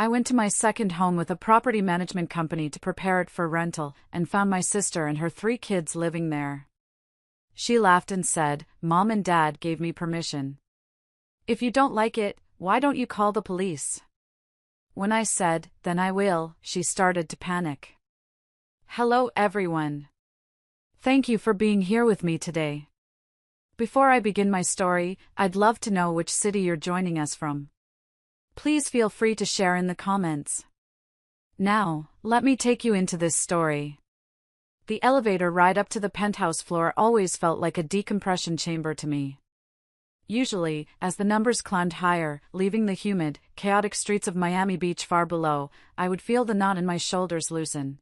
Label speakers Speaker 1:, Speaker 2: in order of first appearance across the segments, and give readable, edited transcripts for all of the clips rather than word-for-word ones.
Speaker 1: I went to my second home with a property management company to prepare it for rental and found my sister and her 3 kids living there. She laughed and said, "Mom and Dad gave me permission. If you don't like it, why don't you call the police?" When I said, "Then I will," she started to panic. Hello everyone. Thank you for being here with me today. Before I begin my story, I'd love to know which city you're joining us from. Please feel free to share in the comments. Now, let me take you into this story. The elevator ride up to the penthouse floor always felt like a decompression chamber to me. Usually, as the numbers climbed higher, leaving the humid, chaotic streets of Miami Beach far below, I would feel the knot in my shoulders loosen.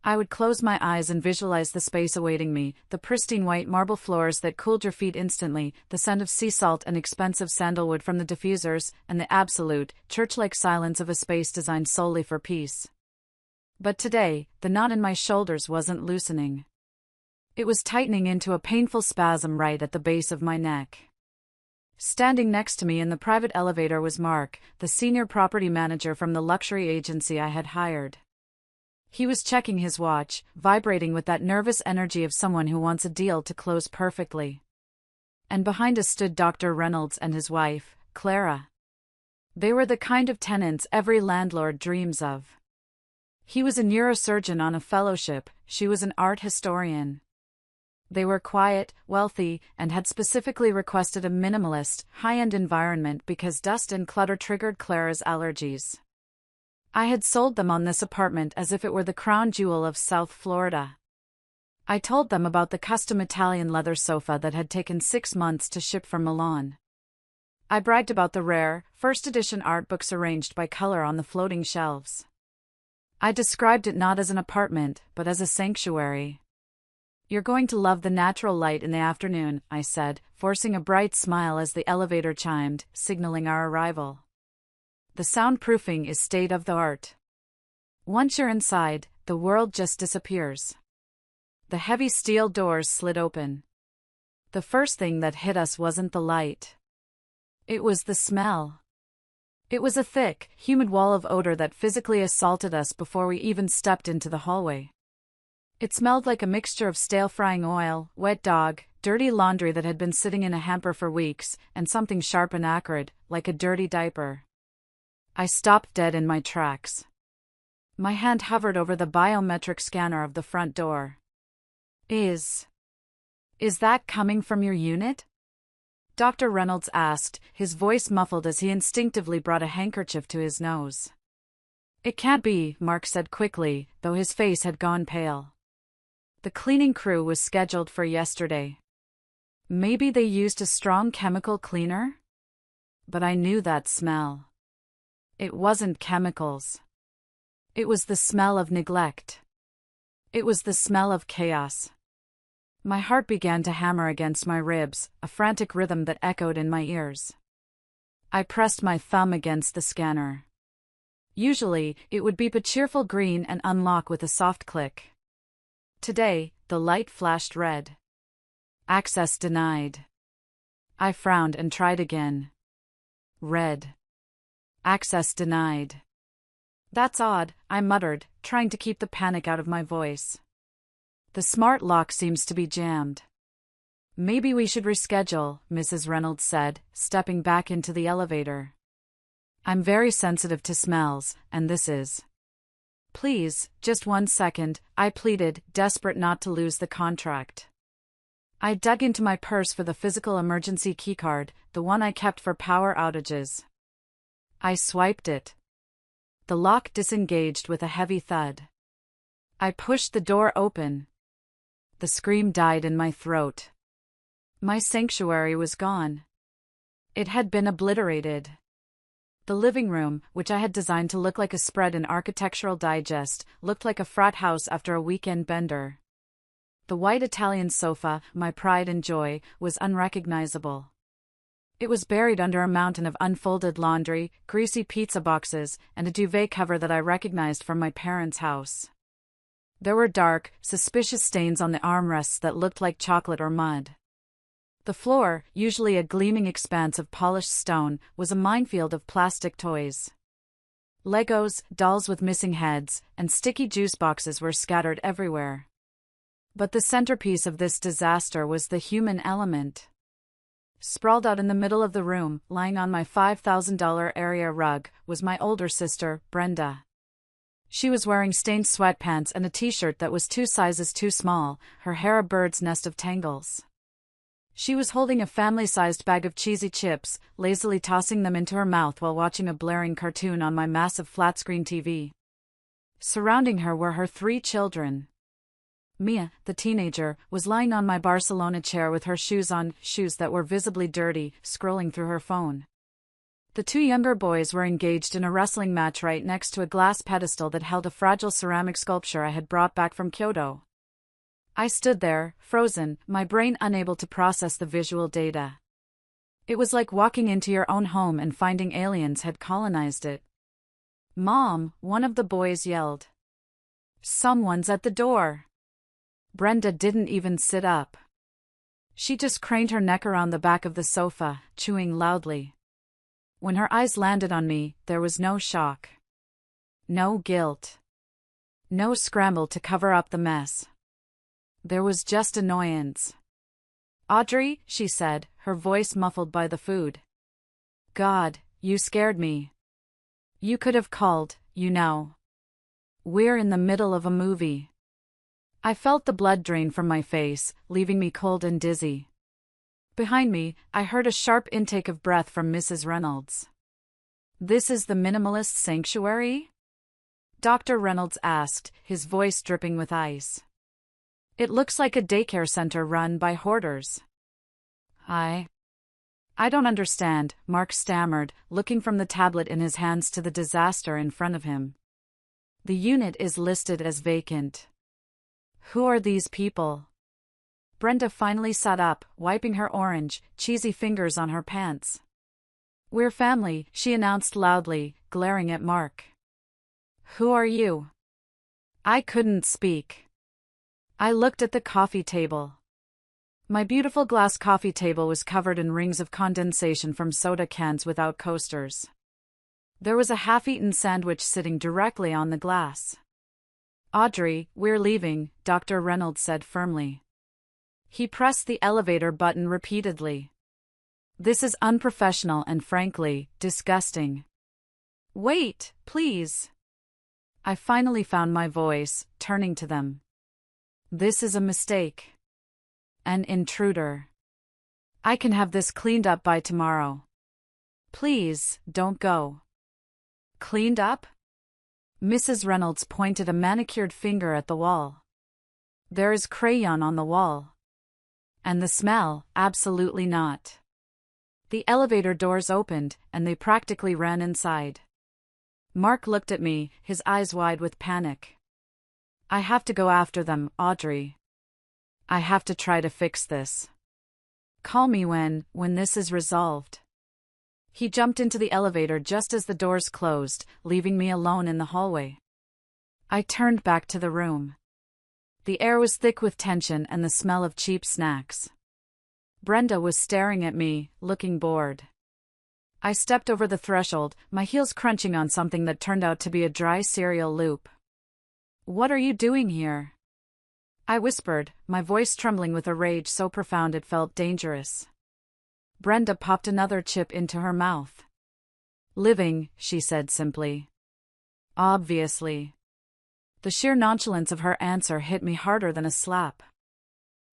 Speaker 1: I would close my eyes and visualize the space awaiting me, the pristine white marble floors that cooled your feet instantly, the scent of sea salt and expensive sandalwood from the diffusers, and the absolute, church-like silence of a space designed solely for peace. But today, the knot in my shoulders wasn't loosening. It was tightening into a painful spasm right at the base of my neck. Standing next to me in the private elevator was Mark, the senior property manager from the luxury agency I had hired. He was checking his watch, vibrating with that nervous energy of someone who wants a deal to close perfectly. And behind us stood Dr. Reynolds and his wife, Clara. They were the kind of tenants every landlord dreams of. He was a neurosurgeon on a fellowship, she was an art historian. They were quiet, wealthy, and had specifically requested a minimalist, high-end environment because dust and clutter triggered Clara's allergies. I had sold them on this apartment as if it were the crown jewel of South Florida. I told them about the custom Italian leather sofa that had taken 6 months to ship from Milan. I bragged about the rare, first-edition art books arranged by color on the floating shelves. I described it not as an apartment, but as a sanctuary. "You're going to love the natural light in the afternoon," I said, forcing a bright smile as the elevator chimed, signaling our arrival. "The soundproofing is state-of-the-art. Once you're inside, the world just disappears." The heavy steel doors slid open. The first thing that hit us wasn't the light. It was the smell. It was a thick, humid wall of odor that physically assaulted us before we even stepped into the hallway. It smelled like a mixture of stale frying oil, wet dog, dirty laundry that had been sitting in a hamper for weeks, and something sharp and acrid, like a dirty diaper. I stopped dead in my tracks. My hand hovered over the biometric scanner of the front door. Is that coming from your unit?" Dr. Reynolds asked, his voice muffled as he instinctively brought a handkerchief to his nose. "It can't be," Mark said quickly, though his face had gone pale. "The cleaning crew was scheduled for yesterday. Maybe they used a strong chemical cleaner?" But I knew that smell. It wasn't chemicals. It was the smell of neglect. It was the smell of chaos. My heart began to hammer against my ribs, a frantic rhythm that echoed in my ears. I pressed my thumb against the scanner. Usually, it would beep a cheerful green and unlock with a soft click. Today, the light flashed red. Access denied. I frowned and tried again. Red. Access denied. "That's odd," I muttered, trying to keep the panic out of my voice. "The smart lock seems to be jammed." "Maybe we should reschedule," Mrs. Reynolds said, stepping back into the elevator. "I'm very sensitive to smells, and this is." "Please, just 1 second," I pleaded, desperate not to lose the contract. I dug into my purse for the physical emergency keycard, the one I kept for power outages. I swiped it. The lock disengaged with a heavy thud. I pushed the door open. The scream died in my throat. My sanctuary was gone. It had been obliterated. The living room, which I had designed to look like a spread in Architectural Digest, looked like a frat house after a weekend bender. The white Italian sofa, my pride and joy, was unrecognizable. It was buried under a mountain of unfolded laundry, greasy pizza boxes, and a duvet cover that I recognized from my parents' house. There were dark, suspicious stains on the armrests that looked like chocolate or mud. The floor, usually a gleaming expanse of polished stone, was a minefield of plastic toys. Legos, dolls with missing heads, and sticky juice boxes were scattered everywhere. But the centerpiece of this disaster was the human element. Sprawled out in the middle of the room, lying on my $5,000 area rug, was my older sister, Brenda. She was wearing stained sweatpants and a t-shirt that was 2 sizes too small, her hair a bird's nest of tangles. She was holding a family-sized bag of cheesy chips, lazily tossing them into her mouth while watching a blaring cartoon on my massive flat-screen TV. Surrounding her were her 3 children. Mia, the teenager, was lying on my Barcelona chair with her shoes on, shoes that were visibly dirty, scrolling through her phone. The 2 younger boys were engaged in a wrestling match right next to a glass pedestal that held a fragile ceramic sculpture I had brought back from Kyoto. I stood there, frozen, my brain unable to process the visual data. It was like walking into your own home and finding aliens had colonized it. "Mom," one of the boys yelled. "Someone's at the door." Brenda didn't even sit up. She just craned her neck around the back of the sofa, chewing loudly. When her eyes landed on me, there was no shock. No guilt. No scramble to cover up the mess. There was just annoyance. "Audrey," she said, her voice muffled by the food. "God, you scared me. You could have called, you know. We're in the middle of a movie." I felt the blood drain from my face, leaving me cold and dizzy. Behind me, I heard a sharp intake of breath from Mrs. Reynolds. "This is the minimalist sanctuary?" Dr. Reynolds asked, his voice dripping with ice. "It looks like a daycare center run by hoarders." I don't understand," Mark stammered, looking from the tablet in his hands to the disaster in front of him. "The unit is listed as vacant. Who are these people?" Brenda finally sat up, wiping her orange, cheesy fingers on her pants. "We're family," she announced loudly, glaring at Mark. "Who are you?" I couldn't speak. I looked at the coffee table. My beautiful glass coffee table was covered in rings of condensation from soda cans without coasters. There was a half-eaten sandwich sitting directly on the glass. "Audrey, we're leaving," Dr. Reynolds said firmly. He pressed the elevator button repeatedly. "This is unprofessional and frankly, disgusting." "Wait, please." I finally found my voice, turning to them. "This is a mistake. An intruder. I can have this cleaned up by tomorrow. Please, don't go." "Cleaned up?" Mrs. Reynolds pointed a manicured finger at the wall. "There is crayon on the wall. And the smell, absolutely not." The elevator doors opened, and they practically ran inside. Mark looked at me, his eyes wide with panic. "I have to go after them, Audrey. I have to try to fix this. Call me when this is resolved." He jumped into the elevator just as the doors closed, leaving me alone in the hallway. I turned back to the room. The air was thick with tension and the smell of cheap snacks. Brenda was staring at me, looking bored. I stepped over the threshold, my heels crunching on something that turned out to be a dry cereal loop. "What are you doing here?" I whispered, my voice trembling with a rage so profound it felt dangerous. Brenda popped another chip into her mouth. "Living," she said simply. "Obviously." The sheer nonchalance of her answer hit me harder than a slap.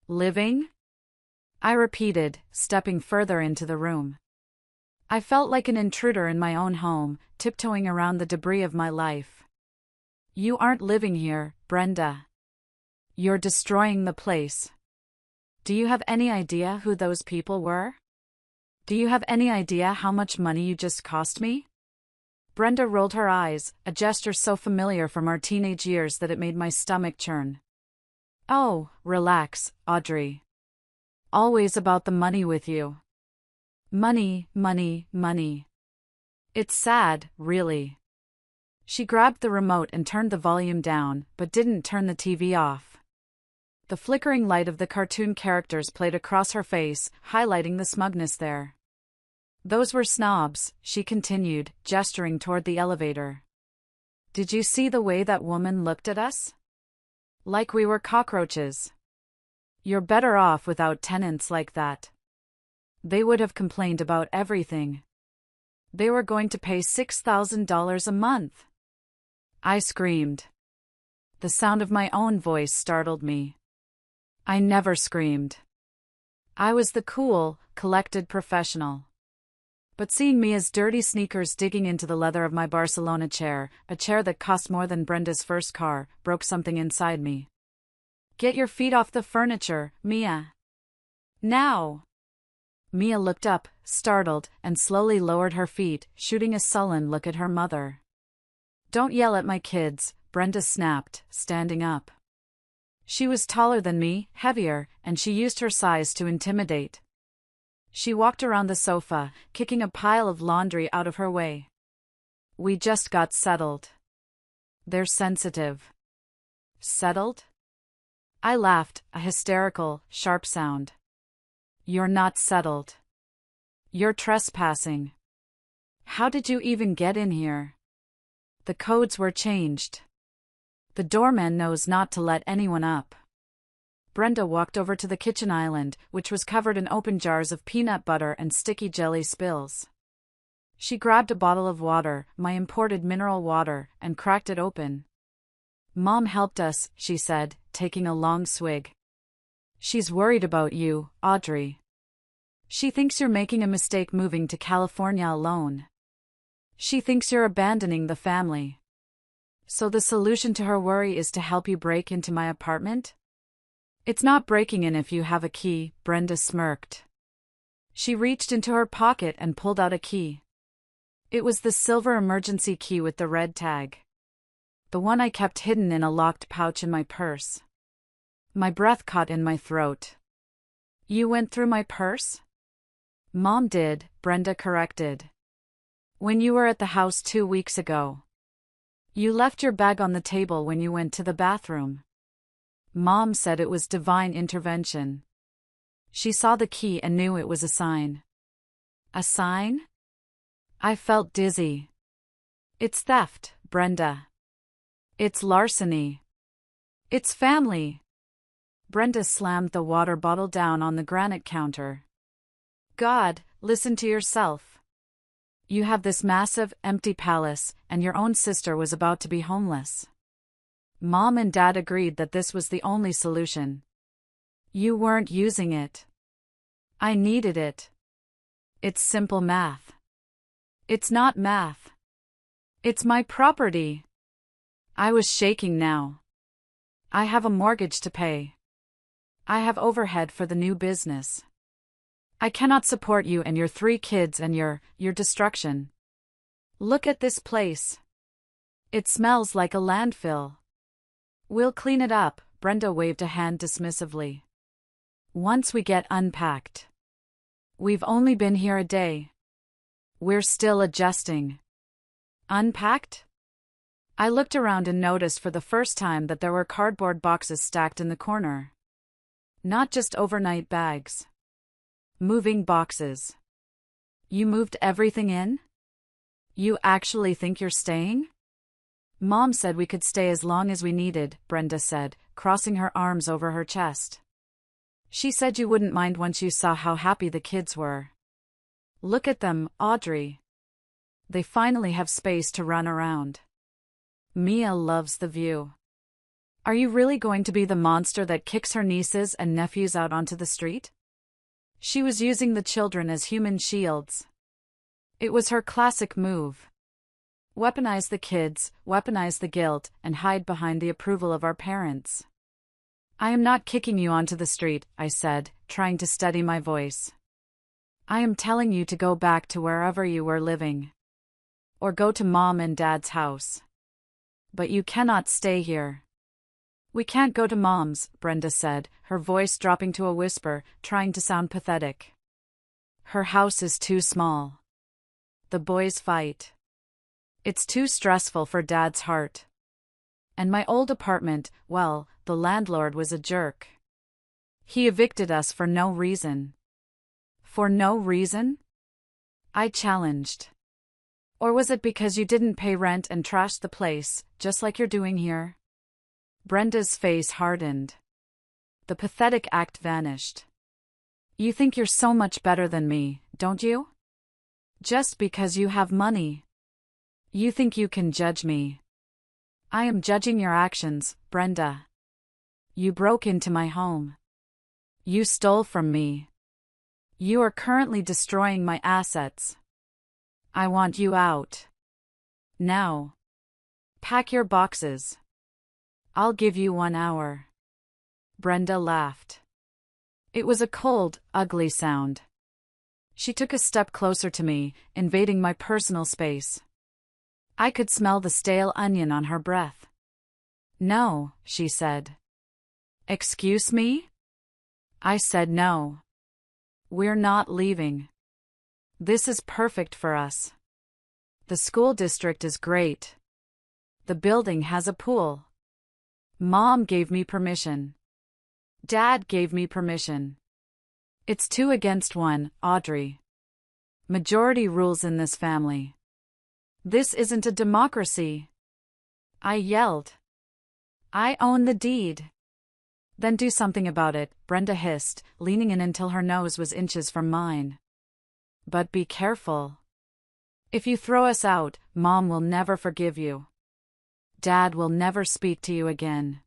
Speaker 1: "Living?" I repeated, stepping further into the room. I felt like an intruder in my own home, tiptoeing around the debris of my life. "You aren't living here, Brenda. You're destroying the place. Do you have any idea who those people were? Do you have any idea how much money you just cost me?" Brenda rolled her eyes, a gesture so familiar from our teenage years that it made my stomach churn. "Oh, relax, Audrey. Always about the money with you. Money, money, money. It's sad, really." She grabbed the remote and turned the volume down, but didn't turn the TV off. The flickering light of the cartoon characters played across her face, highlighting the smugness there. "Those were snobs," she continued, gesturing toward the elevator. Did you see the way that woman looked at us? Like we were cockroaches. You're better off without tenants like that. They would have complained about everything. They were going to pay $6,000 a month. I screamed. The sound of my own voice startled me. I never screamed. I was the cool, collected professional. But seeing Mia's dirty sneakers digging into the leather of my Barcelona chair, a chair that cost more than Brenda's first car, broke something inside me. Get your feet off the furniture, Mia. Now! Mia looked up, startled, and slowly lowered her feet, shooting a sullen look at her mother. Don't yell at my kids, Brenda snapped, standing up. She was taller than me, heavier, and she used her size to intimidate. She walked around the sofa, kicking a pile of laundry out of her way. We just got settled. They're sensitive. Settled? I laughed, a hysterical, sharp sound. You're not settled. You're trespassing. How did you even get in here? The codes were changed. The doorman knows not to let anyone up. Brenda walked over to the kitchen island, which was covered in open jars of peanut butter and sticky jelly spills. She grabbed a bottle of water, my imported mineral water, and cracked it open. Mom helped us, she said, taking a long swig. She's worried about you, Audrey. She thinks you're making a mistake moving to California alone. She thinks you're abandoning the family. So the solution to her worry is to help you break into my apartment? It's not breaking in if you have a key, Brenda smirked. She reached into her pocket and pulled out a key. It was the silver emergency key with the red tag. The one I kept hidden in a locked pouch in my purse. My breath caught in my throat. You went through my purse? Mom did, Brenda corrected. When you were at the house 2 weeks ago. You left your bag on the table when you went to the bathroom. Mom said it was divine intervention. She saw the key and knew it was a sign. A sign? I felt dizzy. It's theft, Brenda. It's larceny. It's family. Brenda slammed the water bottle down on the granite counter. God, listen to yourself. You have this massive, empty palace, and your own sister was about to be homeless. Mom and Dad agreed that this was the only solution. You weren't using it. I needed it. It's simple math. It's not math. It's my property. I was shaking now. I have a mortgage to pay. I have overhead for the new business. I cannot support you and your 3 kids and your destruction. Look at this place. It smells like a landfill. We'll clean it up, Brenda waved a hand dismissively. Once we get unpacked. We've only been here a day. We're still adjusting. Unpacked? I looked around and noticed for the first time that there were cardboard boxes stacked in the corner. Not just overnight bags. Moving boxes. You moved everything in? You actually think you're staying? Mom said we could stay as long as we needed, Brenda said, crossing her arms over her chest. She said you wouldn't mind once you saw how happy the kids were. Look at them, Audrey. They finally have space to run around. Mia loves the view. Are you really going to be the monster that kicks her nieces and nephews out onto the street? She was using the children as human shields. It was her classic move. Weaponize the kids, weaponize the guilt, and hide behind the approval of our parents. I am not kicking you onto the street, I said, trying to steady my voice. I am telling you to go back to wherever you were living. Or go to Mom and Dad's house. But you cannot stay here. We can't go to Mom's, Brenda said, her voice dropping to a whisper, trying to sound pathetic. Her house is too small. The boys fight. It's too stressful for Dad's heart. And my old apartment, well, the landlord was a jerk. He evicted us for no reason. For no reason? I challenged. Or was it because you didn't pay rent and trashed the place, just like you're doing here? Brenda's face hardened. The pathetic act vanished. You think you're so much better than me, don't you? Just because you have money. You think you can judge me. I am judging your actions, Brenda. You broke into my home. You stole from me. You are currently destroying my assets. I want you out. Now. Pack your boxes. I'll give you 1 hour. Brenda laughed. It was a cold, ugly sound. She took a step closer to me, invading my personal space. I could smell the stale onion on her breath. No, she said. Excuse me? I said no. We're not leaving. This is perfect for us. The school district is great. The building has a pool. Mom gave me permission. Dad gave me permission. It's 2 against 1, Audrey. Majority rules in this family. This isn't a democracy. I yelled. I own the deed. Then do something about it, Brenda hissed, leaning in until her nose was inches from mine. But be careful. If you throw us out, Mom will never forgive you. Dad will never speak to you again.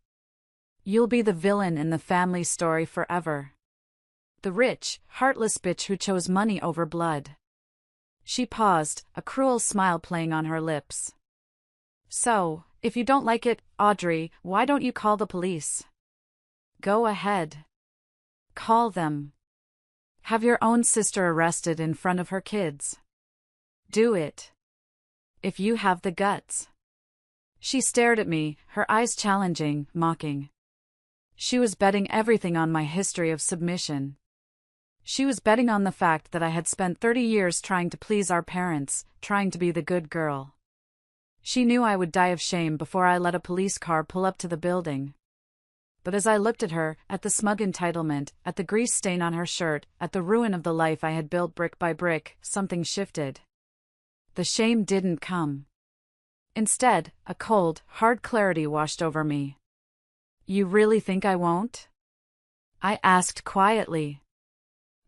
Speaker 1: You'll be the villain in the family story forever. The rich, heartless bitch who chose money over blood. She paused, a cruel smile playing on her lips. So, if you don't like it, Audrey, why don't you call the police? Go ahead. Call them. Have your own sister arrested in front of her kids. Do it. If you have the guts. She stared at me, her eyes challenging, mocking. She was betting everything on my history of submission. She was betting on the fact that I had spent 30 years trying to please our parents, trying to be the good girl. She knew I would die of shame before I let a police car pull up to the building. But as I looked at her, at the smug entitlement, at the grease stain on her shirt, at the ruin of the life I had built brick by brick, something shifted. The shame didn't come. Instead, a cold, hard clarity washed over me. You really think I won't? I asked quietly.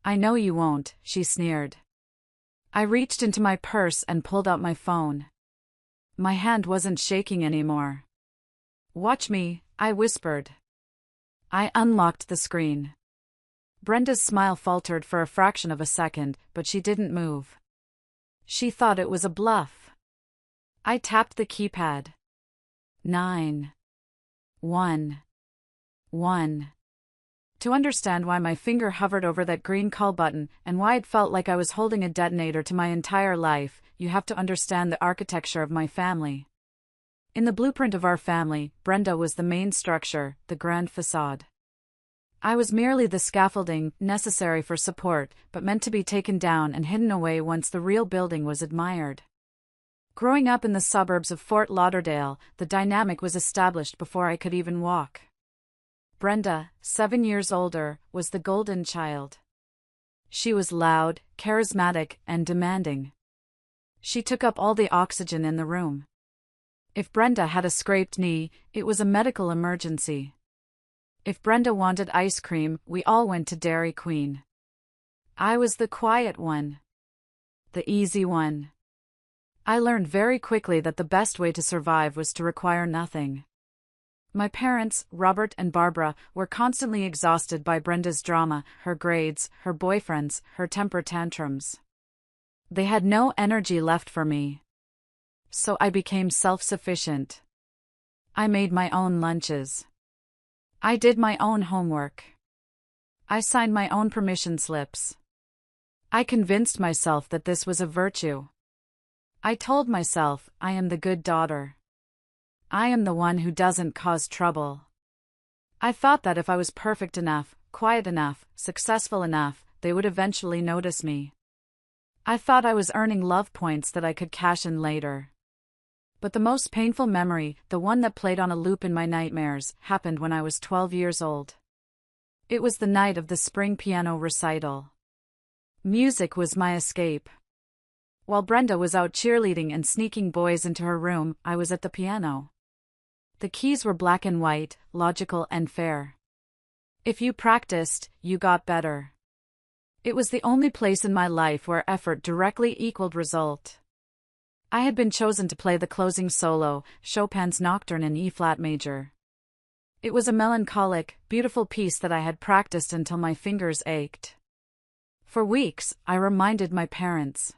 Speaker 1: I know you won't, she sneered. I reached into my purse and pulled out my phone. My hand wasn't shaking anymore. Watch me, I whispered. I unlocked the screen. Brenda's smile faltered for a fraction of a second, but she didn't move. She thought it was a bluff. I tapped the keypad. 9. 1. 1. To understand why my finger hovered over that green call button and why it felt like I was holding a detonator to my entire life, you have to understand the architecture of my family. In the blueprint of our family, Brenda was the main structure, the grand facade. I was merely the scaffolding, necessary for support, but meant to be taken down and hidden away once the real building was admired. Growing up in the suburbs of Fort Lauderdale, the dynamic was established before I could even walk. Brenda, 7 years older, was the golden child. She was loud, charismatic, and demanding. She took up all the oxygen in the room. If Brenda had a scraped knee, it was a medical emergency. If Brenda wanted ice cream, we all went to Dairy Queen. I was the quiet one. The easy one. I learned very quickly that the best way to survive was to require nothing. My parents, Robert and Barbara, were constantly exhausted by Brenda's drama, her grades, her boyfriends, her temper tantrums. They had no energy left for me. So I became self-sufficient. I made my own lunches. I did my own homework. I signed my own permission slips. I convinced myself that this was a virtue. I told myself, I am the good daughter. I am the one who doesn't cause trouble. I thought that if I was perfect enough, quiet enough, successful enough, they would eventually notice me. I thought I was earning love points that I could cash in later. But the most painful memory, the one that played on a loop in my nightmares, happened when I was 12 years old. It was the night of the spring piano recital. Music was my escape. While Brenda was out cheerleading and sneaking boys into her room, I was at the piano. The keys were black and white, logical and fair. If you practiced, you got better. It was the only place in my life where effort directly equaled result. I had been chosen to play the closing solo, Chopin's Nocturne in E-flat major. It was a melancholic, beautiful piece that I had practiced until my fingers ached. For weeks, I reminded my parents.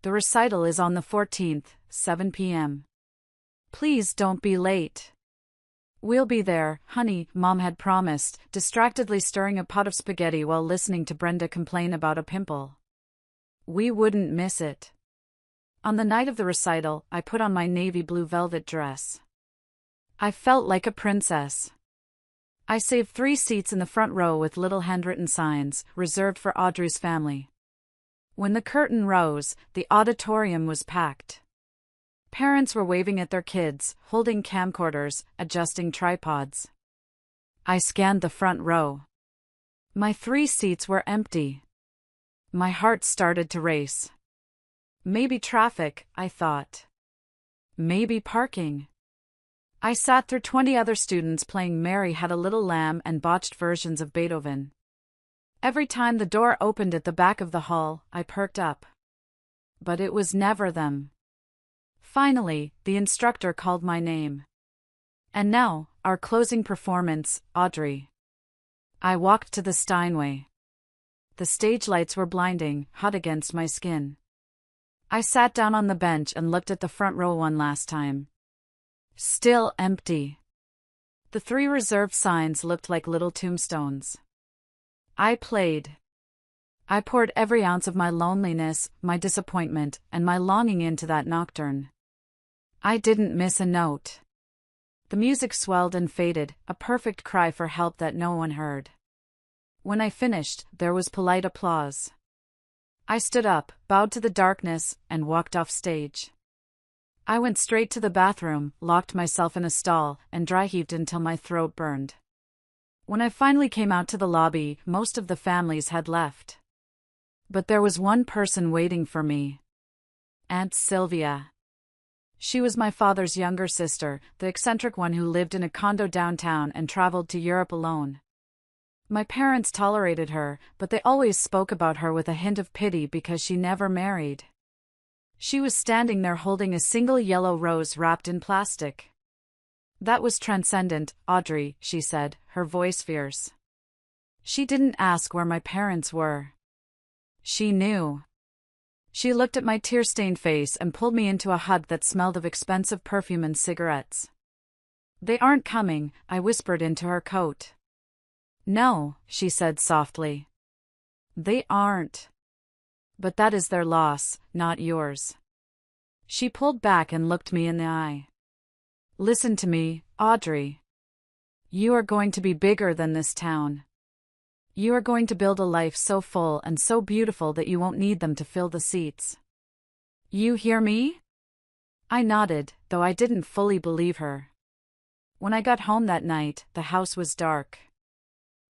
Speaker 1: The recital is on the 14th, 7 p.m. Please don't be late. We'll be there, honey, Mom had promised, distractedly stirring a pot of spaghetti while listening to Brenda complain about a pimple. We wouldn't miss it. On the night of the recital, I put on my navy blue velvet dress. I felt like a princess. I saved 3 seats in the front row with little handwritten signs, reserved for Audrey's family. When the curtain rose, the auditorium was packed. Parents were waving at their kids, holding camcorders, adjusting tripods. I scanned the front row. My 3 seats were empty. My heart started to race. Maybe traffic, I thought. Maybe parking. I sat through 20 other students playing Mary Had a Little Lamb and botched versions of Beethoven. Every time the door opened at the back of the hall, I perked up. But it was never them. Finally, the instructor called my name. And now, our closing performance, Audrey. I walked to the Steinway. The stage lights were blinding, hot against my skin. I sat down on the bench and looked at the front row one last time. Still empty. The 3 reserved signs looked like little tombstones. I played. I poured every ounce of my loneliness, my disappointment, and my longing into that nocturne. I didn't miss a note. The music swelled and faded, a perfect cry for help that no one heard. When I finished, there was polite applause. I stood up, bowed to the darkness, and walked off stage. I went straight to the bathroom, locked myself in a stall, and dry-heaved until my throat burned. When I finally came out to the lobby, most of the families had left. But there was one person waiting for me. Aunt Sylvia. She was my father's younger sister, the eccentric one who lived in a condo downtown and traveled to Europe alone. My parents tolerated her, but they always spoke about her with a hint of pity because she never married. She was standing there holding a single yellow rose wrapped in plastic. That was transcendent, Audrey, she said, her voice fierce. She didn't ask where my parents were. She knew. She looked at my tear-stained face and pulled me into a hug that smelled of expensive perfume and cigarettes. They aren't coming, I whispered into her coat. No, she said softly. They aren't. But that is their loss, not yours. She pulled back and looked me in the eye. Listen to me, Audrey. You are going to be bigger than this town. You are going to build a life so full and so beautiful that you won't need them to fill the seats. You hear me? I nodded, though I didn't fully believe her. When I got home that night, the house was dark.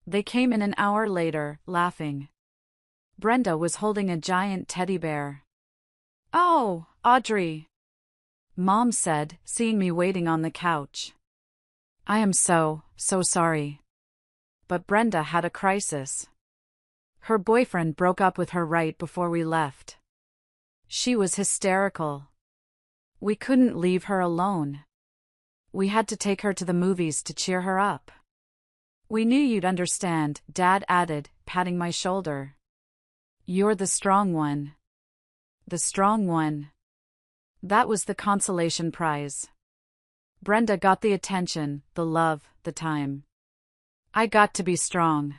Speaker 1: They came in an hour later, laughing. Brenda was holding a giant teddy bear. Oh, Audrey! Mom said, seeing me waiting on the couch. I am so sorry. But Brenda had a crisis. Her boyfriend broke up with her right before we left. She was hysterical. We couldn't leave her alone. We had to take her to the movies to cheer her up. We knew you'd understand, Dad added, patting my shoulder. You're the strong one. The strong one. That was the consolation prize. Brenda got the attention, the love, the time. I got to be strong.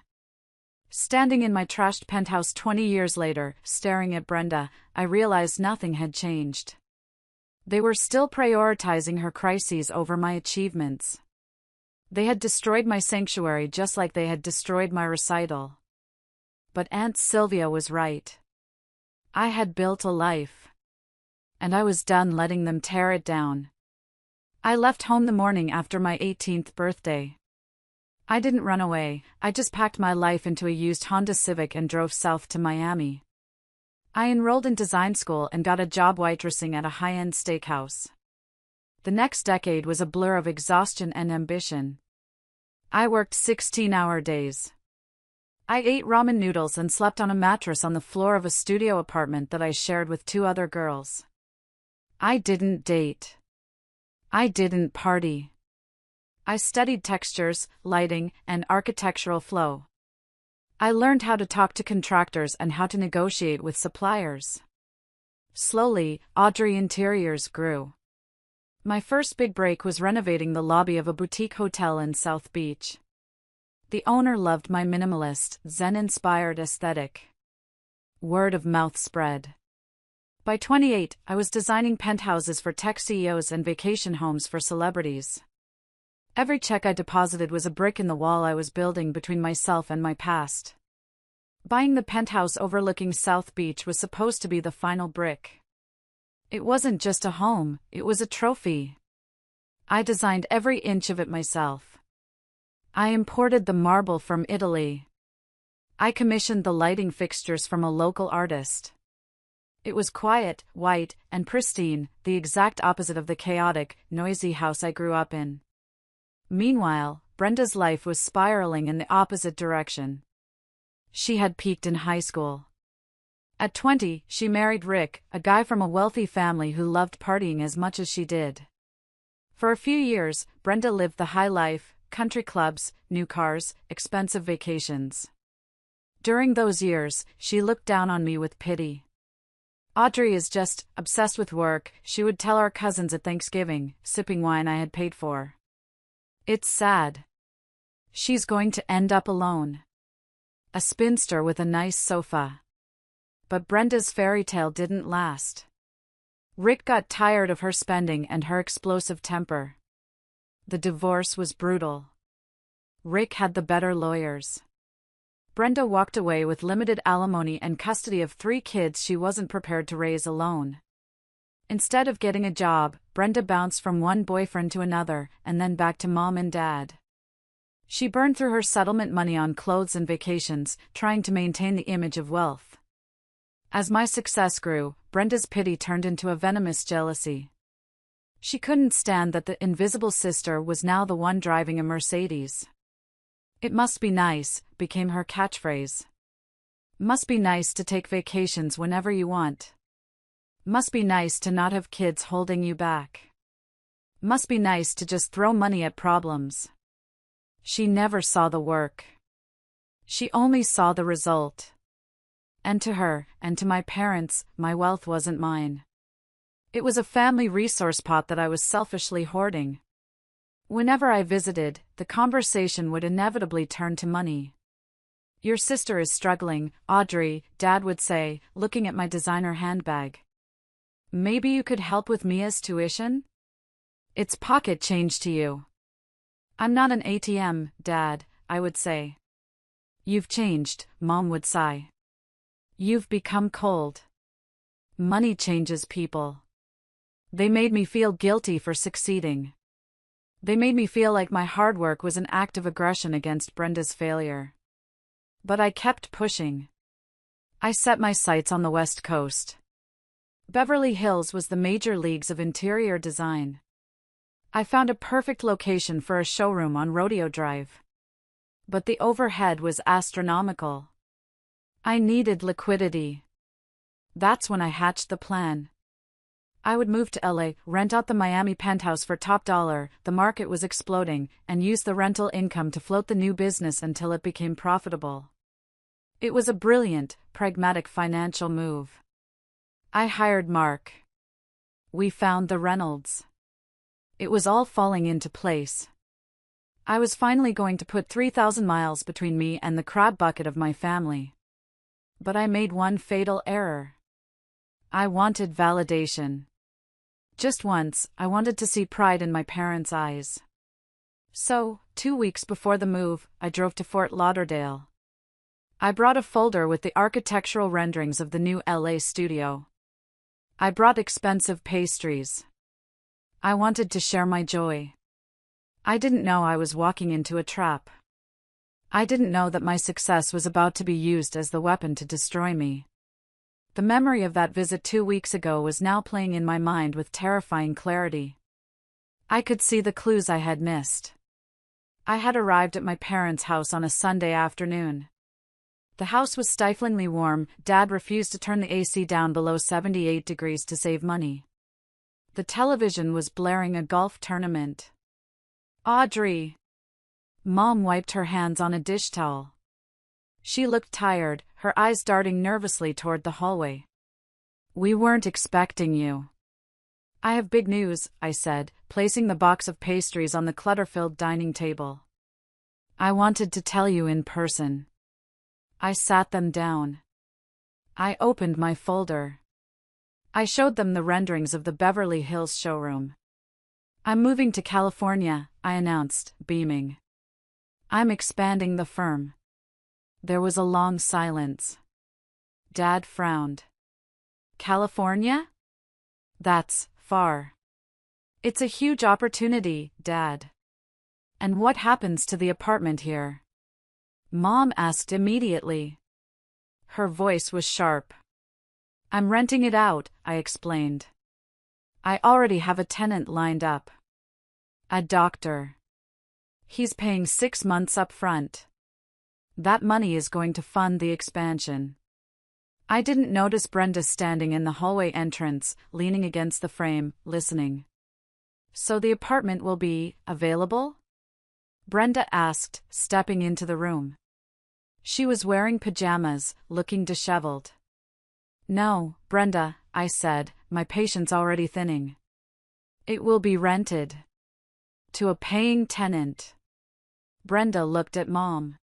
Speaker 1: Standing in my trashed penthouse 20 years later, staring at Brenda, I realized nothing had changed. They were still prioritizing her crises over my achievements. They had destroyed my sanctuary just like they had destroyed my recital. But Aunt Sylvia was right. I had built a life. And I was done letting them tear it down. I left home the morning after my 18th birthday. I didn't run away, I just packed my life into a used Honda Civic and drove south to Miami. I enrolled in design school and got a job waitressing at a high-end steakhouse. The next decade was a blur of exhaustion and ambition. I worked 16-hour days. I ate ramen noodles and slept on a mattress on the floor of a studio apartment that I shared with 2 other girls. I didn't date. I didn't party. I studied textures, lighting, and architectural flow. I learned how to talk to contractors and how to negotiate with suppliers. Slowly, Audrey Interiors grew. My first big break was renovating the lobby of a boutique hotel in South Beach. The owner loved my minimalist, Zen-inspired aesthetic. Word of mouth spread. By 28, I was designing penthouses for tech CEOs and vacation homes for celebrities. Every check I deposited was a brick in the wall I was building between myself and my past. Buying the penthouse overlooking South Beach was supposed to be the final brick. It wasn't just a home, it was a trophy. I designed every inch of it myself. I imported the marble from Italy. I commissioned the lighting fixtures from a local artist. It was quiet, white, and pristine, the exact opposite of the chaotic, noisy house I grew up in. Meanwhile, Brenda's life was spiraling in the opposite direction. She had peaked in high school. At 20, she married Rick, a guy from a wealthy family who loved partying as much as she did. For a few years, Brenda lived the high life, country clubs, new cars, expensive vacations. During those years, she looked down on me with pity. Audrey is just obsessed with work, she would tell our cousins at Thanksgiving, sipping wine I had paid for. It's sad. She's going to end up alone. A spinster with a nice sofa. But Brenda's fairy tale didn't last. Rick got tired of her spending and her explosive temper. The divorce was brutal. Rick had the better lawyers. Brenda walked away with limited alimony and custody of 3 kids she wasn't prepared to raise alone. Instead of getting a job, Brenda bounced from one boyfriend to another, and then back to mom and dad. She burned through her settlement money on clothes and vacations, trying to maintain the image of wealth. As my success grew, Brenda's pity turned into a venomous jealousy. She couldn't stand that the invisible sister was now the one driving a Mercedes. "It must be nice," became her catchphrase. Must be nice to take vacations whenever you want. Must be nice to not have kids holding you back. Must be nice to just throw money at problems. She never saw the work. She only saw the result. And to her, and to my parents, my wealth wasn't mine. It was a family resource pot that I was selfishly hoarding. Whenever I visited, the conversation would inevitably turn to money. "Your sister is struggling, Audrey," Dad would say, looking at my designer handbag. "Maybe you could help with Mia's tuition? It's pocket change to you." "I'm not an ATM, Dad," I would say. "You've changed," Mom would sigh. "You've become cold." Money changes people. They made me feel guilty for succeeding. They made me feel like my hard work was an act of aggression against Brenda's failure. But I kept pushing. I set my sights on the West Coast. Beverly Hills was the major leagues of interior design. I found a perfect location for a showroom on Rodeo Drive. But the overhead was astronomical. I needed liquidity. That's when I hatched the plan. I would move to LA, rent out the Miami penthouse for top dollar, the market was exploding, and use the rental income to float the new business until it became profitable. It was a brilliant, pragmatic financial move. I hired Mark. We found the Reynolds. It was all falling into place. I was finally going to put 3,000 miles between me and the crab bucket of my family. But I made one fatal error. I wanted validation. Just once, I wanted to see pride in my parents' eyes. So, 2 weeks before the move, I drove to Fort Lauderdale. I brought a folder with the architectural renderings of the new LA studio. I brought expensive pastries. I wanted to share my joy. I didn't know I was walking into a trap. I didn't know that my success was about to be used as the weapon to destroy me. The memory of that visit 2 weeks ago was now playing in my mind with terrifying clarity. I could see the clues I had missed. I had arrived at my parents' house on a Sunday afternoon. The house was stiflingly warm. Dad refused to turn the AC down below 78 degrees to save money. The television was blaring a golf tournament. Audrey! Mom wiped her hands on a dish towel. She looked tired, her eyes darting nervously toward the hallway. We weren't expecting you. I have big news, I said, placing the box of pastries on the clutter-filled dining table. I wanted to tell you in person. I sat them down. I opened my folder. I showed them the renderings of the Beverly Hills showroom. I'm moving to California, I announced, beaming. I'm expanding the firm. There was a long silence. Dad frowned. California? That's far. It's a huge opportunity, Dad. And what happens to the apartment here? Mom asked immediately. Her voice was sharp. I'm renting it out, I explained. I already have a tenant lined up. A doctor. He's paying 6 months up front. That money is going to fund the expansion. I didn't notice Brenda standing in the hallway entrance, leaning against the frame, listening. So the apartment will be available? Brenda asked, stepping into the room. She was wearing pajamas, looking disheveled. No, Brenda, I said, my patience already thinning. It will be rented. To a paying tenant. Brenda looked at Mom.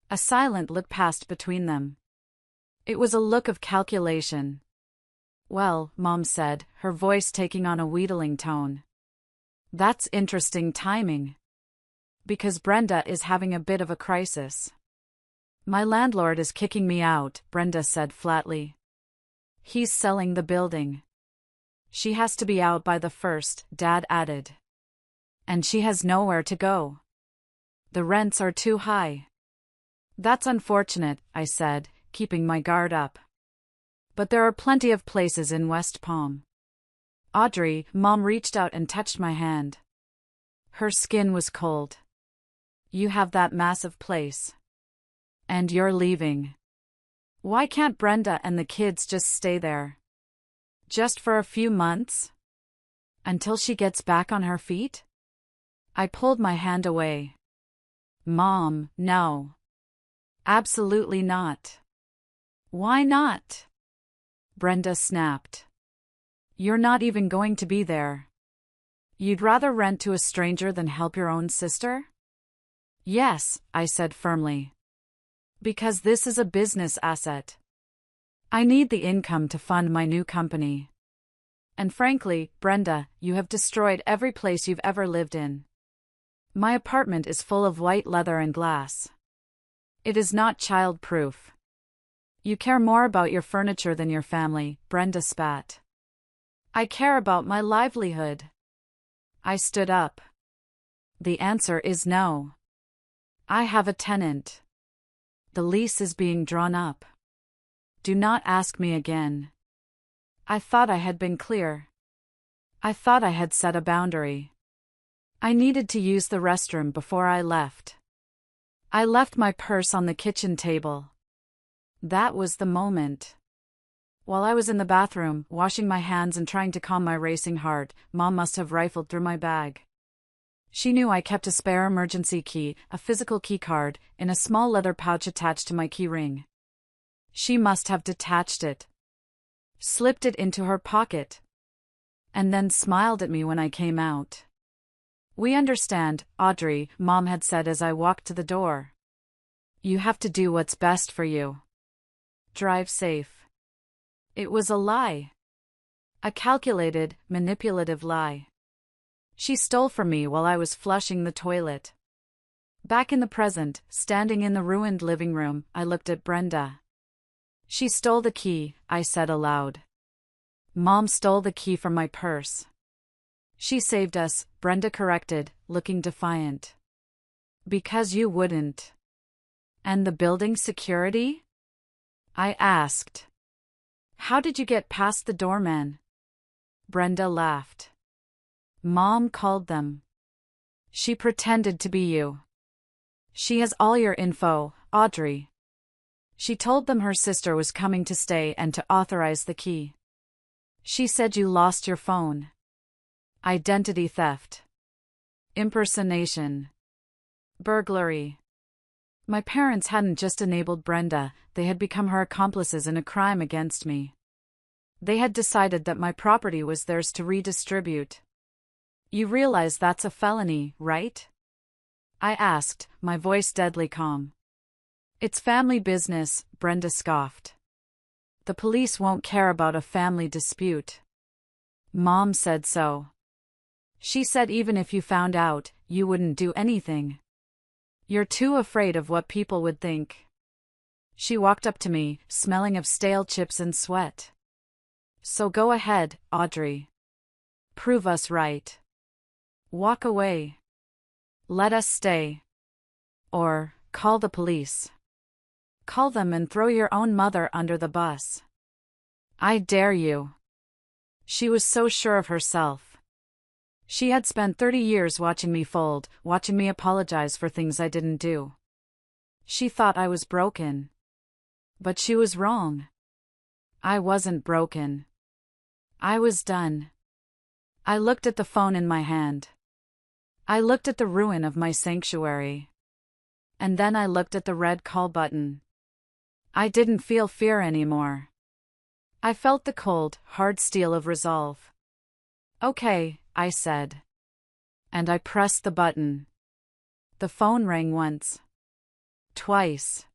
Speaker 1: A silent look passed between them. It was a look of calculation. Well, Mom said, her voice taking on a wheedling tone. That's interesting timing. Because Brenda is having a bit of a crisis. My landlord is kicking me out, Brenda said flatly. He's selling the building. She has to be out by the 1st, Dad added. And she has nowhere to go. The rents are too high. That's unfortunate, I said, keeping my guard up. But there are plenty of places in West Palm. Audrey, Mom reached out and touched my hand. Her skin was cold. You have that massive place. And you're leaving. Why can't Brenda and the kids just stay there? Just for a few months? Until she gets back on her feet? I pulled my hand away. Mom, no. Absolutely not. Why not? Brenda snapped. You're not even going to be there. You'd rather rent to a stranger than help your own sister? Yes, I said firmly. Because this is a business asset. I need the income to fund my new company. And frankly, Brenda, you have destroyed every place you've ever lived in. My apartment is full of white leather and glass. It is not child-proof. You care more about your furniture than your family, Brenda spat. I care about my livelihood. I stood up. The answer is no. I have a tenant. The lease is being drawn up. Do not ask me again. I thought I had been clear. I thought I had set a boundary. I needed to use the restroom before I left. I left my purse on the kitchen table. That was the moment. While I was in the bathroom, washing my hands and trying to calm my racing heart, Mom must have rifled through my bag. She knew I kept a spare emergency key, a physical key card, in a small leather pouch attached to my key ring. She must have detached it, slipped it into her pocket, and then smiled at me when I came out. We understand, Audrey, Mom had said as I walked to the door. You have to do what's best for you. Drive safe. It was a lie. A calculated, manipulative lie. She stole from me while I was flushing the toilet. Back in the present, standing in the ruined living room, I looked at Brenda. She stole the key, I said aloud. Mom stole the key from my purse. She saved us, Brenda corrected, looking defiant. Because you wouldn't. And the building security? I asked. How did you get past the doorman? Brenda laughed. Mom called them. She pretended to be you. She has all your info, Audrey. She told them her sister was coming to stay and to authorize the key. She said you lost your phone. Identity theft. Impersonation. Burglary. My parents hadn't just enabled Brenda, they had become her accomplices in a crime against me. They had decided that my property was theirs to redistribute. You realize that's a felony, right? I asked, my voice deadly calm. It's family business, Brenda scoffed. The police won't care about a family dispute. Mom said so. She said even if you found out, you wouldn't do anything. You're too afraid of what people would think. She walked up to me, smelling of stale chips and sweat. So go ahead, Audrey. Prove us right. Walk away. Let us stay. Or, call the police. Call them and throw your own mother under the bus. I dare you. She was so sure of herself. She had spent 30 years watching me fold, watching me apologize for things I didn't do. She thought I was broken. But she was wrong. I wasn't broken. I was done. I looked at the phone in my hand. I looked at the ruin of my sanctuary. And then I looked at the red call button. I didn't feel fear anymore. I felt the cold, hard steel of resolve. Okay, I said. And I pressed the button. The phone rang once. Twice.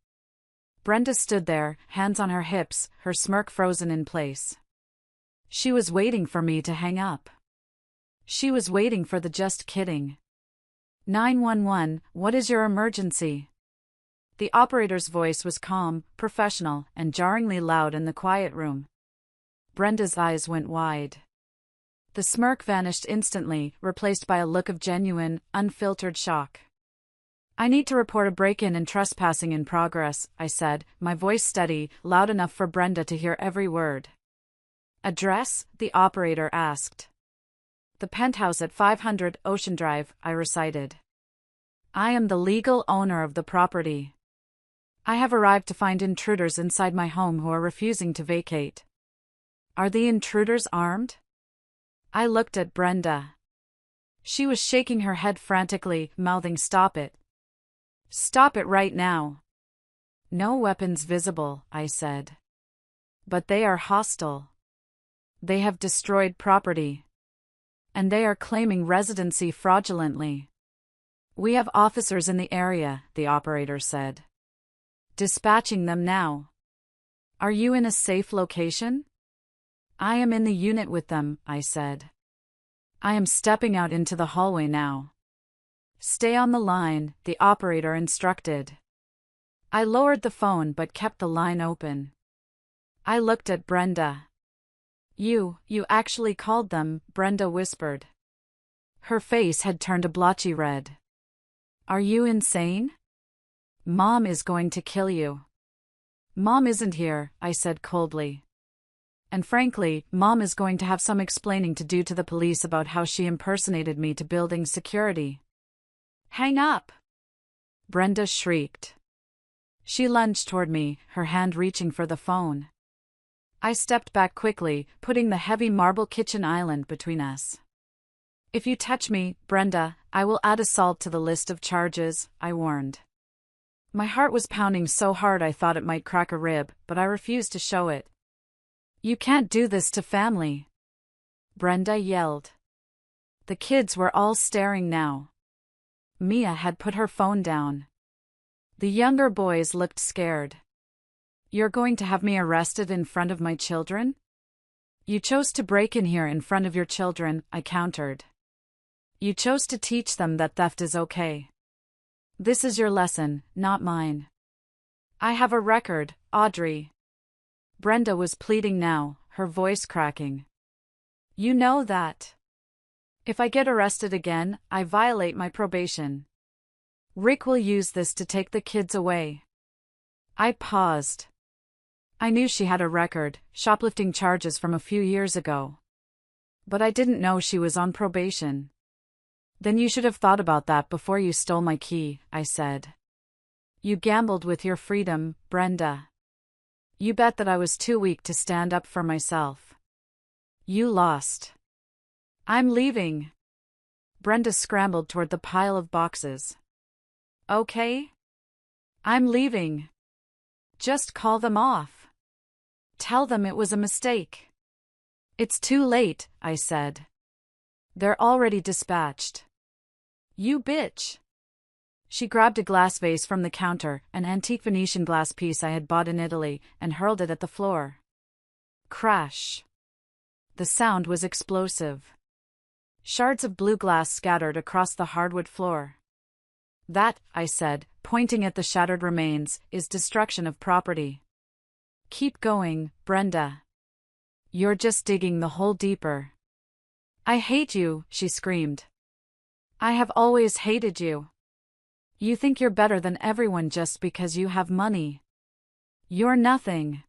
Speaker 1: Brenda stood there, hands on her hips, her smirk frozen in place. She was waiting for me to hang up. She was waiting for the just kidding. 911, what is your emergency? The operator's voice was calm, professional, and jarringly loud in the quiet room. Brenda's eyes went wide. The smirk vanished instantly, replaced by a look of genuine, unfiltered shock. I need to report a break-in and trespassing in progress, I said, my voice steady, loud enough for Brenda to hear every word. Address? The operator asked. The penthouse at 500 Ocean Drive, I recited. I am the legal owner of the property. I have arrived to find intruders inside my home who are refusing to vacate. Are the intruders armed? I looked at Brenda. She was shaking her head frantically, mouthing "Stop it. Stop it right now." No weapons visible, I said. But they are hostile. They have destroyed property. And they are claiming residency fraudulently. We have officers in the area, the operator said. Dispatching them now. Are you in a safe location? I am in the unit with them, I said. I am stepping out into the hallway now. Stay on the line, the operator instructed. I lowered the phone but kept the line open. I looked at Brenda. You actually called them, Brenda whispered. Her face had turned a blotchy red. Are you insane? Mom is going to kill you. Mom isn't here, I said coldly. And frankly, Mom is going to have some explaining to do to the police about how she impersonated me to building security. Hang up! Brenda shrieked. She lunged toward me, her hand reaching for the phone. I stepped back quickly, putting the heavy marble kitchen island between us. If you touch me, Brenda, I will add assault to the list of charges, I warned. My heart was pounding so hard I thought it might crack a rib, but I refused to show it. You can't do this to family, Brenda yelled. The kids were all staring now. Mia had put her phone down. The younger boys looked scared. You're going to have me arrested in front of my children? You chose to break in here in front of your children, I countered. You chose to teach them that theft is okay. This is your lesson, not mine. I have a record, Audrey. Brenda was pleading now, her voice cracking. You know that. If I get arrested again, I violate my probation. Rick will use this to take the kids away. I paused. I knew she had a record, shoplifting charges from a few years ago. But I didn't know she was on probation. Then you should have thought about that before you stole my key, I said. You gambled with your freedom, Brenda. You bet that I was too weak to stand up for myself. You lost. I'm leaving. Brenda scrambled toward the pile of boxes. Okay? I'm leaving. Just call them off. Tell them it was a mistake. It's too late, I said. They're already dispatched. You bitch. She grabbed a glass vase from the counter, an antique Venetian glass piece I had bought in Italy, and hurled it at the floor. Crash. The sound was explosive. Shards of blue glass scattered across the hardwood floor. That, I said, pointing at the shattered remains, is destruction of property. Keep going, Brenda. You're just digging the hole deeper. I hate you, she screamed. I have always hated you. You think you're better than everyone just because you have money. You're nothing.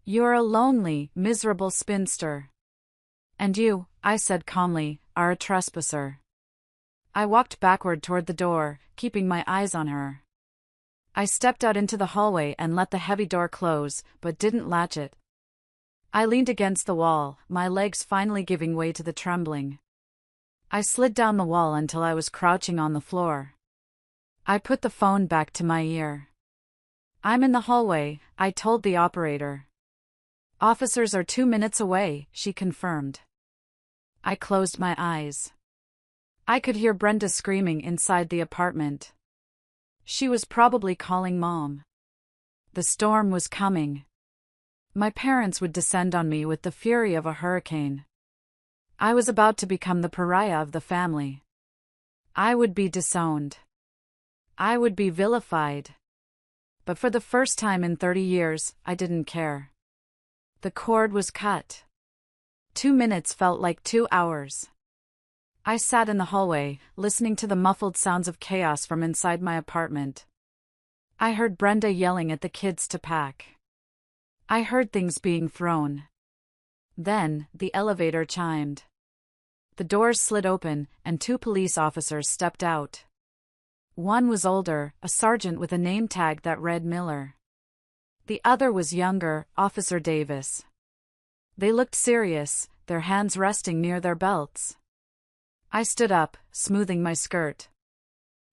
Speaker 1: You're a lonely, miserable spinster. And you, I said calmly, are a trespasser. I walked backward toward the door, keeping my eyes on her. I stepped out into the hallway and let the heavy door close, but didn't latch it. I leaned against the wall, my legs finally giving way to the trembling. I slid down the wall until I was crouching on the floor. I put the phone back to my ear. I'm in the hallway, I told the operator. Officers are 2 minutes away, she confirmed. I closed my eyes. I could hear Brenda screaming inside the apartment. She was probably calling Mom. The storm was coming. My parents would descend on me with the fury of a hurricane. I was about to become the pariah of the family. I would be disowned. I would be vilified. But for the first time in 30 years, I didn't care. The cord was cut. 2 minutes felt like 2 hours. I sat in the hallway, listening to the muffled sounds of chaos from inside my apartment. I heard Brenda yelling at the kids to pack. I heard things being thrown. Then, the elevator chimed. The doors slid open, and 2 police officers stepped out. One was older, a sergeant with a name tag that read Miller. The other was younger, Officer Davis. They looked serious, their hands resting near their belts. I stood up, smoothing my skirt.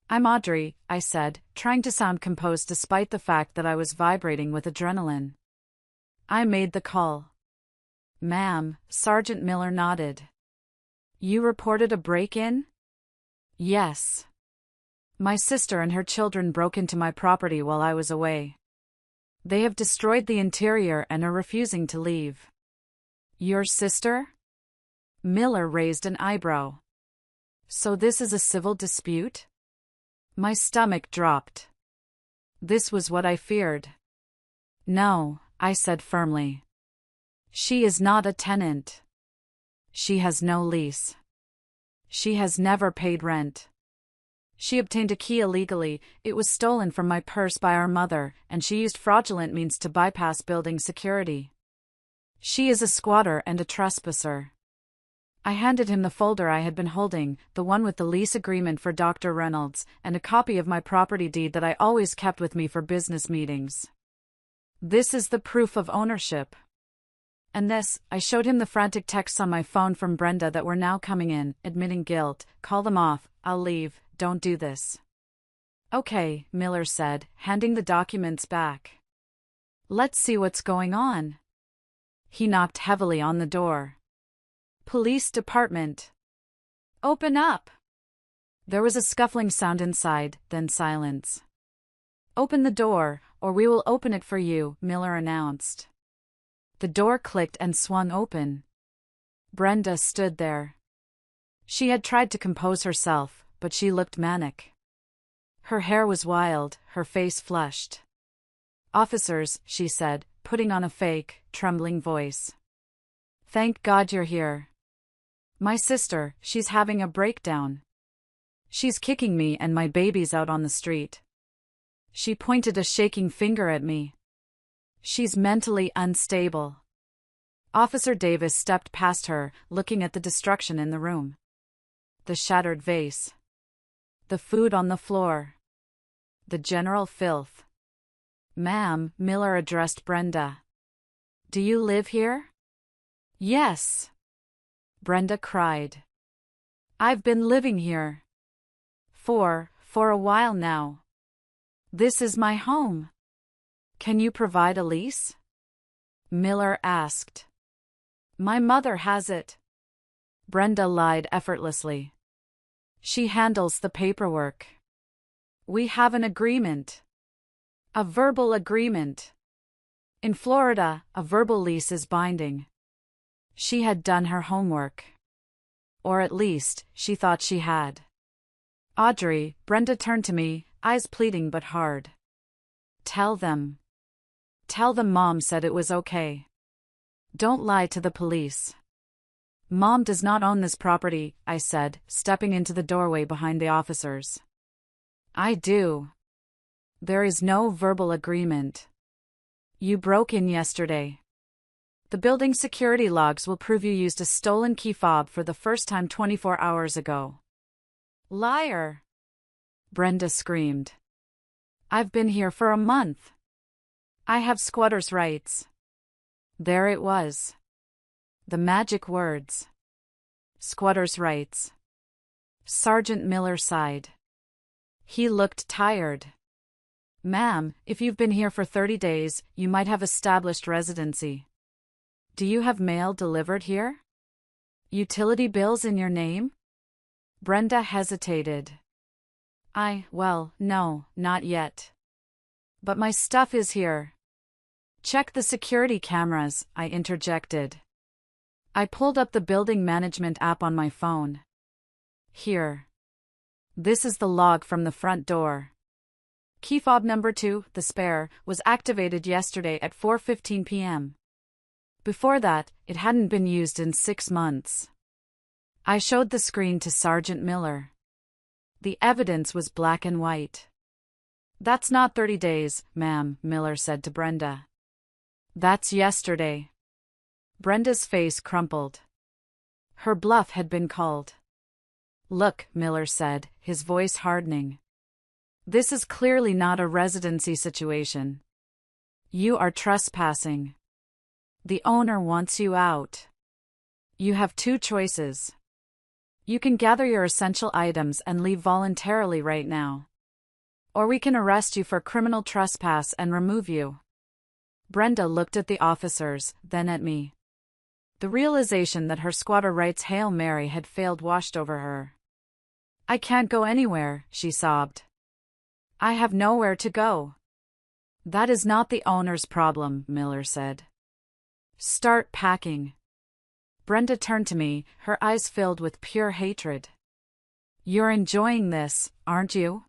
Speaker 1: I'm Audrey, I said, trying to sound composed despite the fact that I was vibrating with adrenaline. I made the call. Ma'am, Sergeant Miller nodded. You reported a break-in? Yes. My sister and her children broke into my property while I was away. They have destroyed the interior and are refusing to leave. Your sister? Miller raised an eyebrow. So this is a civil dispute? My stomach dropped. This was what I feared. No, I said firmly. She is not a tenant. She has no lease. She has never paid rent. She obtained a key illegally, it was stolen from my purse by our mother, and she used fraudulent means to bypass building security. She is a squatter and a trespasser. I handed him the folder I had been holding, the one with the lease agreement for Dr. Reynolds, and a copy of my property deed that I always kept with me for business meetings. This is the proof of ownership. And this, I showed him the frantic texts on my phone from Brenda that were now coming in, admitting guilt. Call them off, I'll leave, don't do this. Okay, Miller said, handing the documents back. Let's see what's going on. He knocked heavily on the door. Police department. Open up. There was a scuffling sound inside, then silence. Open the door, or we will open it for you, Miller announced. The door clicked and swung open. Brenda stood there. She had tried to compose herself, but she looked manic. Her hair was wild, her face flushed. Officers, she said, putting on a fake, trembling voice. Thank God you're here. My sister, she's having a breakdown. She's kicking me and my babies out on the street. She pointed a shaking finger at me. She's mentally unstable. Officer Davis stepped past her, looking at the destruction in the room. The shattered vase. The food on the floor. The general filth. "Ma'am," Miller addressed Brenda. "Do you live here?" "Yes," Brenda cried. "I've been living here for a while now. This is my home. Can you provide a lease?" Miller asked. "My mother has it." Brenda lied effortlessly. "She handles the paperwork. We have an agreement. A verbal agreement. In Florida, a verbal lease is binding." She had done her homework. Or at least, she thought she had. "Audrey," Brenda turned to me, eyes pleading but hard. Tell them Mom said it was okay. Don't lie to the police." "Mom does not own this property," I said, stepping into the doorway behind the officers. "I do. There is no verbal agreement. You broke in yesterday. The building security logs will prove you used a stolen key fob for the first time 24 hours ago." "Liar!" Brenda screamed. "I've been here for a month. I have squatter's rights." There it was. The magic words. Squatter's rights. Sergeant Miller sighed. He looked tired. "Ma'am, if you've been here for 30 days, you might have established residency. Do you have mail delivered here? Utility bills in your name?" Brenda hesitated. Well, no, not yet. But my stuff is here." "Check the security cameras," I interjected. I pulled up the building management app on my phone. Here. This is the log from the front door. Key fob number 2, the spare, was activated yesterday at 4:15 p.m. Before that, it hadn't been used in 6 months. I showed the screen to Sergeant Miller. The evidence was black and white. "That's not 30 days, ma'am," Miller said to Brenda. "That's yesterday." Brenda's face crumpled. Her bluff had been called. "Look," Miller said, his voice hardening. "This is clearly not a residency situation. You are trespassing. The owner wants you out. You have 2 choices. You can gather your essential items and leave voluntarily right now. Or we can arrest you for criminal trespass and remove you." Brenda looked at the officers, then at me. The realization that her squatter rights Hail Mary had failed washed over her. "I can't go anywhere," she sobbed. "I have nowhere to go." "That is not the owner's problem," Miller said. "Start packing." Brenda turned to me, her eyes filled with pure hatred. "You're enjoying this, aren't you?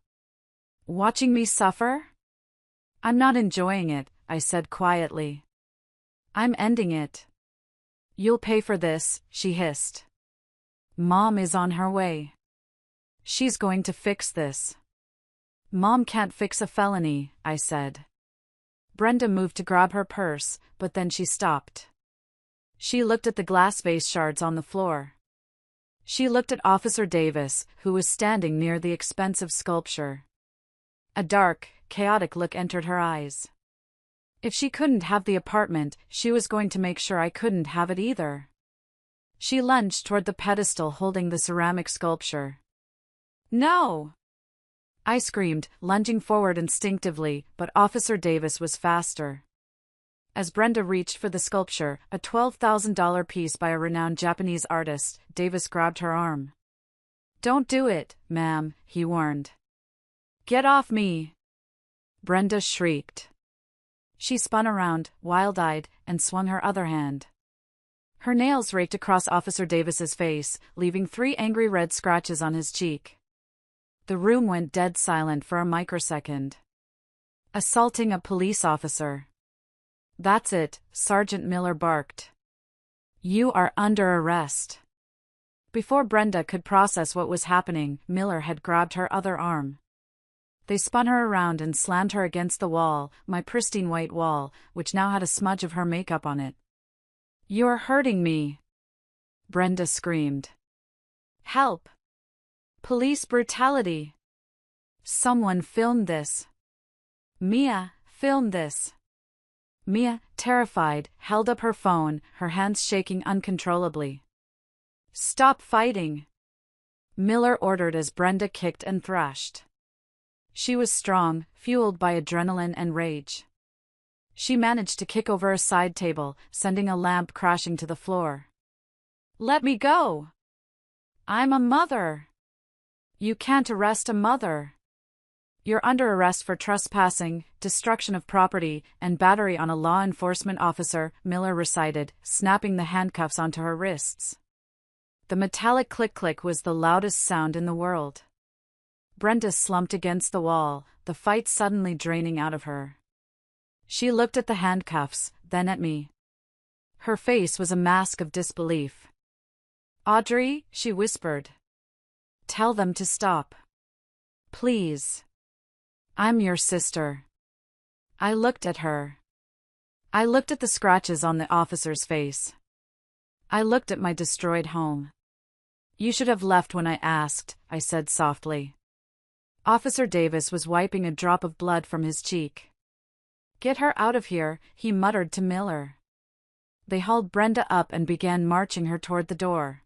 Speaker 1: Watching me suffer?" "I'm not enjoying it," I said quietly. "I'm ending it." "You'll pay for this," she hissed. "Mom is on her way. She's going to fix this." "Mom can't fix a felony," I said. Brenda moved to grab her purse, but then she stopped. She looked at the glass vase shards on the floor. She looked at Officer Davis, who was standing near the expensive sculpture. A dark, chaotic look entered her eyes. If she couldn't have the apartment, she was going to make sure I couldn't have it either. She lunged toward the pedestal holding the ceramic sculpture. "No!" I screamed, lunging forward instinctively, but Officer Davis was faster. As Brenda reached for the sculpture, a $12,000 piece by a renowned Japanese artist, Davis grabbed her arm. "Don't do it, ma'am," he warned. "Get off me!" Brenda shrieked. She spun around, wild-eyed, and swung her other hand. Her nails raked across Officer Davis's face, leaving 3 angry red scratches on his cheek. The room went dead silent for a microsecond. Assaulting a police officer. "That's it," Sergeant Miller barked. "You are under arrest." Before Brenda could process what was happening, Miller had grabbed her other arm. They spun her around and slammed her against the wall, my pristine white wall, which now had a smudge of her makeup on it. "You're hurting me!" Brenda screamed. "Help! Police brutality! Someone filmed this! Mia, film this!" Mia, terrified, held up her phone, her hands shaking uncontrollably. "Stop fighting!" Miller ordered as Brenda kicked and thrashed. She was strong, fueled by adrenaline and rage. She managed to kick over a side table, sending a lamp crashing to the floor. "Let me go! I'm a mother! You can't arrest a mother! You're under arrest for trespassing, destruction of property, and battery on a law enforcement officer," Miller recited, snapping the handcuffs onto her wrists. The metallic click-click was the loudest sound in the world. Brenda slumped against the wall, the fight suddenly draining out of her. She looked at the handcuffs, then at me. Her face was a mask of disbelief. "Audrey," she whispered. "Tell them to stop. Please. I'm your sister." I looked at her. I looked at the scratches on the officer's face. I looked at my destroyed home. "You should have left when I asked," I said softly. Officer Davis was wiping a drop of blood from his cheek. "Get her out of here," he muttered to Miller. They hauled Brenda up and began marching her toward the door.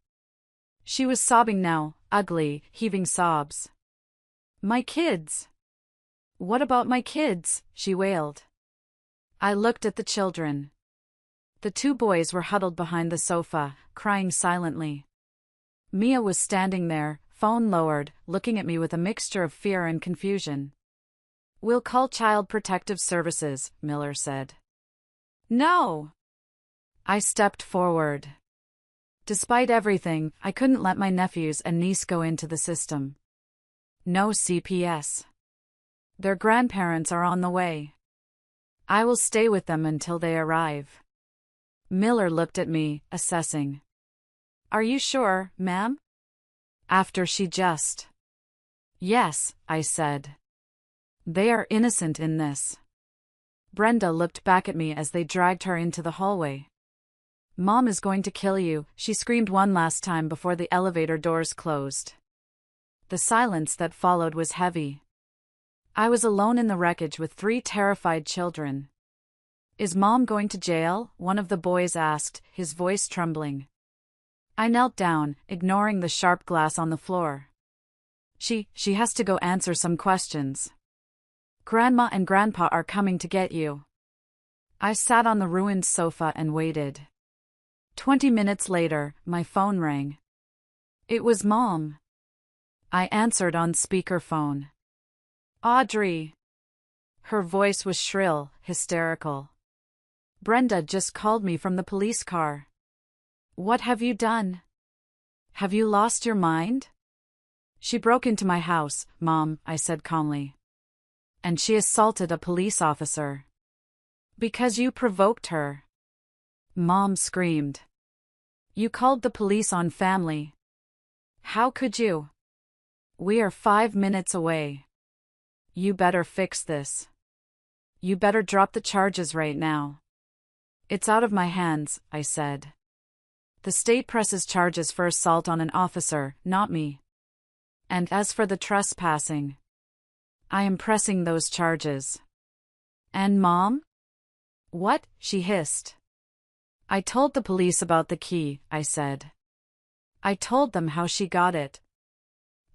Speaker 1: She was sobbing now, ugly, heaving sobs. "My kids! What about my kids?" she wailed. I looked at the children. The two boys were huddled behind the sofa, crying silently. Mia was standing there, phone lowered, looking at me with a mixture of fear and confusion. "We'll call Child Protective Services," Miller said. "No!" I stepped forward. Despite everything, I couldn't let my nephews and niece go into the system. No CPS. Their grandparents are on the way. I will stay with them until they arrive. Miller looked at me, assessing. "Are you sure, ma'am?" After she just. "Yes," I said. "They are innocent in this." Brenda looked back at me as they dragged her into the hallway. "Mom is going to kill you," she screamed one last time before the elevator doors closed. The silence that followed was heavy. I was alone in the wreckage with 3 terrified children. "Is Mom going to jail?" one of the boys asked, his voice trembling. I knelt down, ignoring the sharp glass on the floor. She has to go answer some questions. Grandma and Grandpa are coming to get you." I sat on the ruined sofa and waited. 20 minutes later, my phone rang. It was Mom. I answered on speakerphone. "Audrey." Her voice was shrill, hysterical. "Brenda just called me from the police car." "What have you done? Have you lost your mind?" "She broke into my house, Mom," I said calmly. "And she assaulted a police officer." "Because you provoked her." Mom screamed. "You called the police on family. How could you? We are 5 minutes away. You better fix this. You better drop the charges right now." "It's out of my hands," I said. "The state presses charges for assault on an officer, not me. And as for the trespassing, I am pressing those charges." "And Mom?" "What?" she hissed. "I told the police about the key," I said. "I told them how she got it.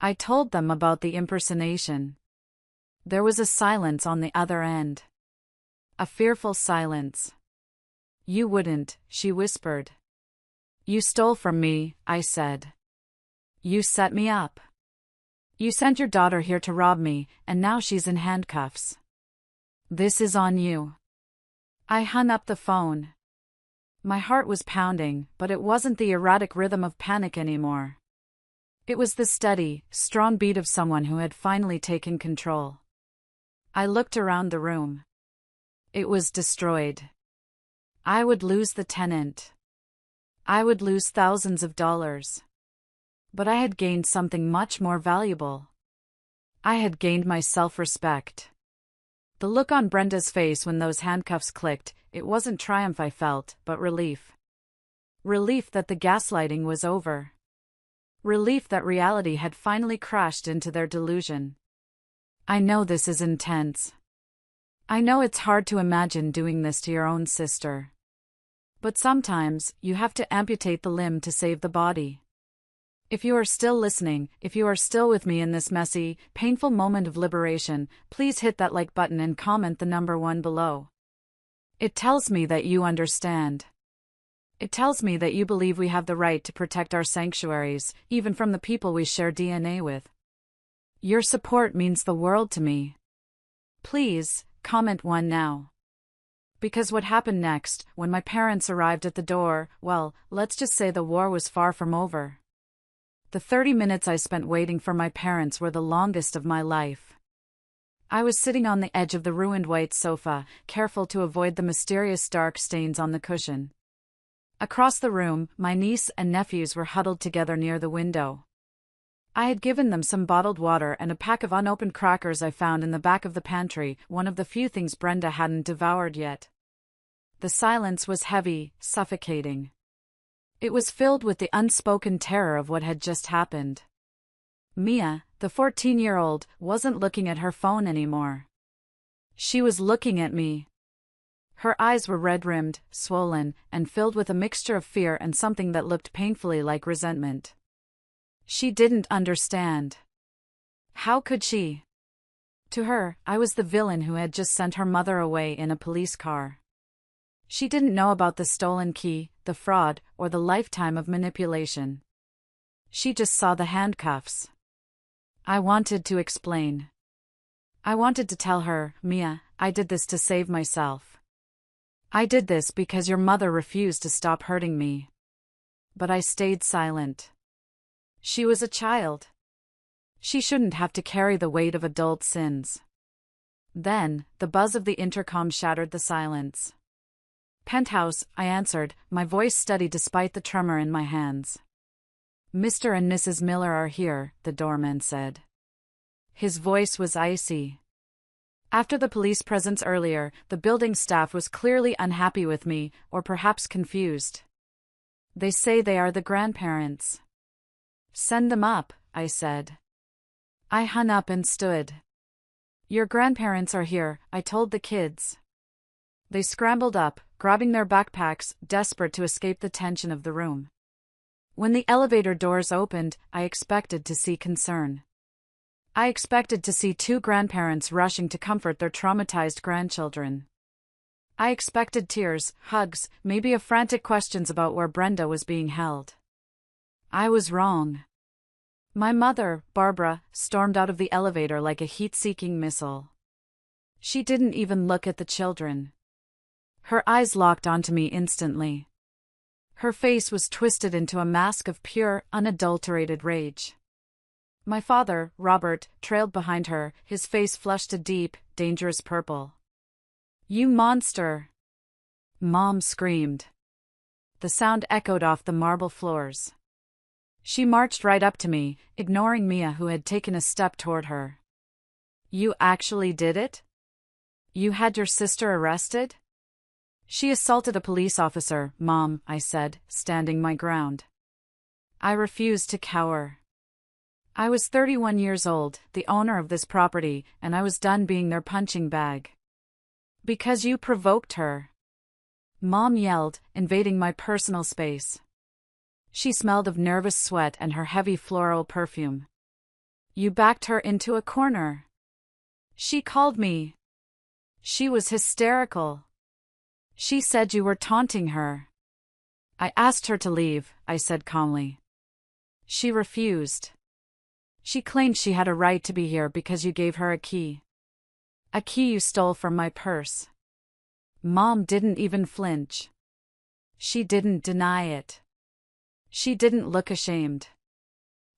Speaker 1: I told them about the impersonation." There was a silence on the other end. A fearful silence. "You wouldn't," she whispered. "You stole from me," I said. "You set me up. You sent your daughter here to rob me, and now she's in handcuffs. This is on you." I hung up the phone. My heart was pounding, but it wasn't the erratic rhythm of panic anymore. It was the steady, strong beat of someone who had finally taken control. I looked around the room. It was destroyed. I would lose the tenant. I would lose thousands of dollars. But I had gained something much more valuable. I had gained my self-respect. The look on Brenda's face when those handcuffs clicked, it wasn't triumph I felt, but relief. Relief that the gaslighting was over. Relief that reality had finally crashed into their delusion. I know this is intense. I know it's hard to imagine doing this to your own sister. But sometimes, you have to amputate the limb to save the body. If you are still listening, if you are still with me in this messy, painful moment of liberation, please hit that like button and comment the number 1 below. It tells me that you understand. It tells me that you believe we have the right to protect our sanctuaries, even from the people we share DNA with. Your support means the world to me. Please, comment 1 now. Because what happened next, when my parents arrived at the door, well, let's just say the war was far from over. The 30 minutes I spent waiting for my parents were the longest of my life. I was sitting on the edge of the ruined white sofa, careful to avoid the mysterious dark stains on the cushion. Across the room, my niece and nephews were huddled together near the window. I had given them some bottled water and a pack of unopened crackers I found in the back of the pantry, one of the few things Brenda hadn't devoured yet. The silence was heavy, suffocating. It was filled with the unspoken terror of what had just happened. Mia, the 14-year-old, wasn't looking at her phone anymore. She was looking at me. Her eyes were red-rimmed, swollen, and filled with a mixture of fear and something that looked painfully like resentment. She didn't understand. How could she? To her, I was the villain who had just sent her mother away in a police car. She didn't know about the stolen key, the fraud, or the lifetime of manipulation. She just saw the handcuffs. I wanted to explain. I wanted to tell her, Mia, I did this to save myself. I did this because your mother refused to stop hurting me. But I stayed silent. She was a child. She shouldn't have to carry the weight of adult sins. Then, the buzz of the intercom shattered the silence. Penthouse, I answered, my voice steady despite the tremor in my hands. Mr. and Mrs. Miller are here, the doorman said. His voice was icy. After the police presence earlier, the building staff was clearly unhappy with me, or perhaps confused. They say they are the grandparents. Send them up, I said. I hung up and stood. Your grandparents are here, I told the kids. They scrambled up, grabbing their backpacks, desperate to escape the tension of the room. When the elevator doors opened, I expected to see concern. I expected to see 2 grandparents rushing to comfort their traumatized grandchildren. I expected tears, hugs, maybe a frantic questions about where Brenda was being held. I was wrong. My mother, Barbara, stormed out of the elevator like a heat-seeking missile. She didn't even look at the children. Her eyes locked onto me instantly. Her face was twisted into a mask of pure, unadulterated rage. My father, Robert, trailed behind her, his face flushed a deep, dangerous purple. You monster! Mom screamed. The sound echoed off the marble floors. She marched right up to me, ignoring Mia who had taken a step toward her. You actually did it? You had your sister arrested? She assaulted a police officer, Mom, I said, standing my ground. I refused to cower. I was 31 years old, the owner of this property, and I was done being their punching bag. Because you provoked her. Mom yelled, invading my personal space. She smelled of nervous sweat and her heavy floral perfume. You backed her into a corner. She called me. She was hysterical. She said you were taunting her. I asked her to leave, I said calmly. She refused. She claimed she had a right to be here because you gave her a key. A key you stole from my purse. Mom didn't even flinch. She didn't deny it. She didn't look ashamed.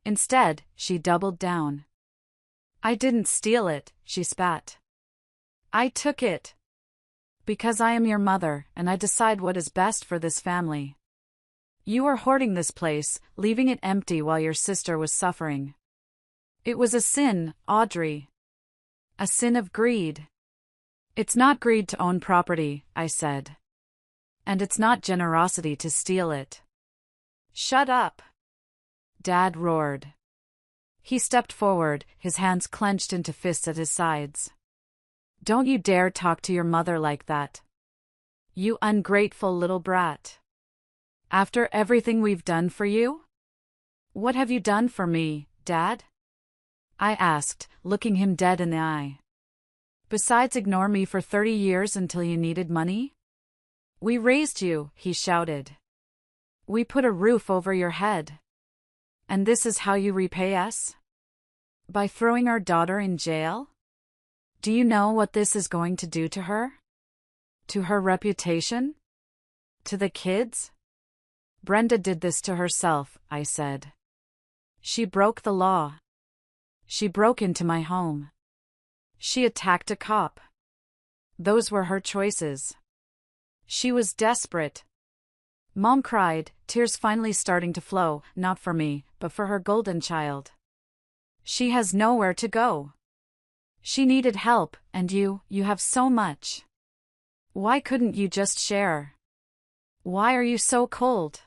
Speaker 1: Instead, she doubled down. I didn't steal it, she spat. I took it. Because I am your mother, and I decide what is best for this family. You are hoarding this place, leaving it empty while your sister was suffering. It was a sin, Audrey. A sin of greed. It's not greed to own property, I said. And it's not generosity to steal it. Shut up, Dad roared. He stepped forward, his hands clenched into fists at his sides. Don't you dare talk to your mother like that. You ungrateful little brat. After everything we've done for you? What have you done for me, Dad? I asked, looking him dead in the eye. Besides ignore me for 30 years until you needed money? We raised you, he shouted. We put a roof over your head. And this is how you repay us? By throwing our daughter in jail? Do you know what this is going to do to her? To her reputation? To the kids? Brenda did this to herself, I said. She broke the law. She broke into my home. She attacked a cop. Those were her choices. She was desperate. Mom cried, tears finally starting to flow, not for me, but for her golden child. She has nowhere to go. She needed help, and you have so much. Why couldn't you just share? Why are you so cold?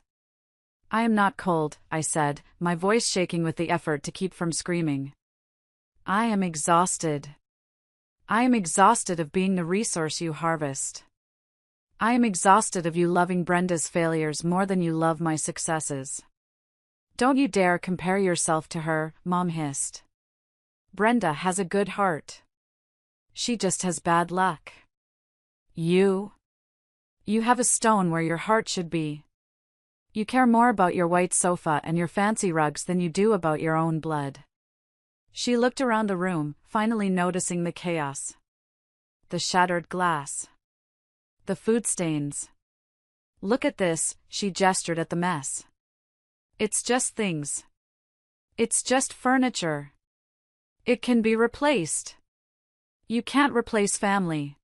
Speaker 1: I am not cold, I said, my voice shaking with the effort to keep from screaming. I am exhausted. I am exhausted of being the resource you harvest. I am exhausted of you loving Brenda's failures more than you love my successes. Don't you dare compare yourself to her, Mom hissed. Brenda has a good heart. She just has bad luck. You have a stone where your heart should be. You care more about your white sofa and your fancy rugs than you do about your own blood. She looked around the room, finally noticing the chaos. The shattered glass. The food stains. Look at this, she gestured at the mess. It's just things. It's just furniture. It can be replaced. You can't replace family.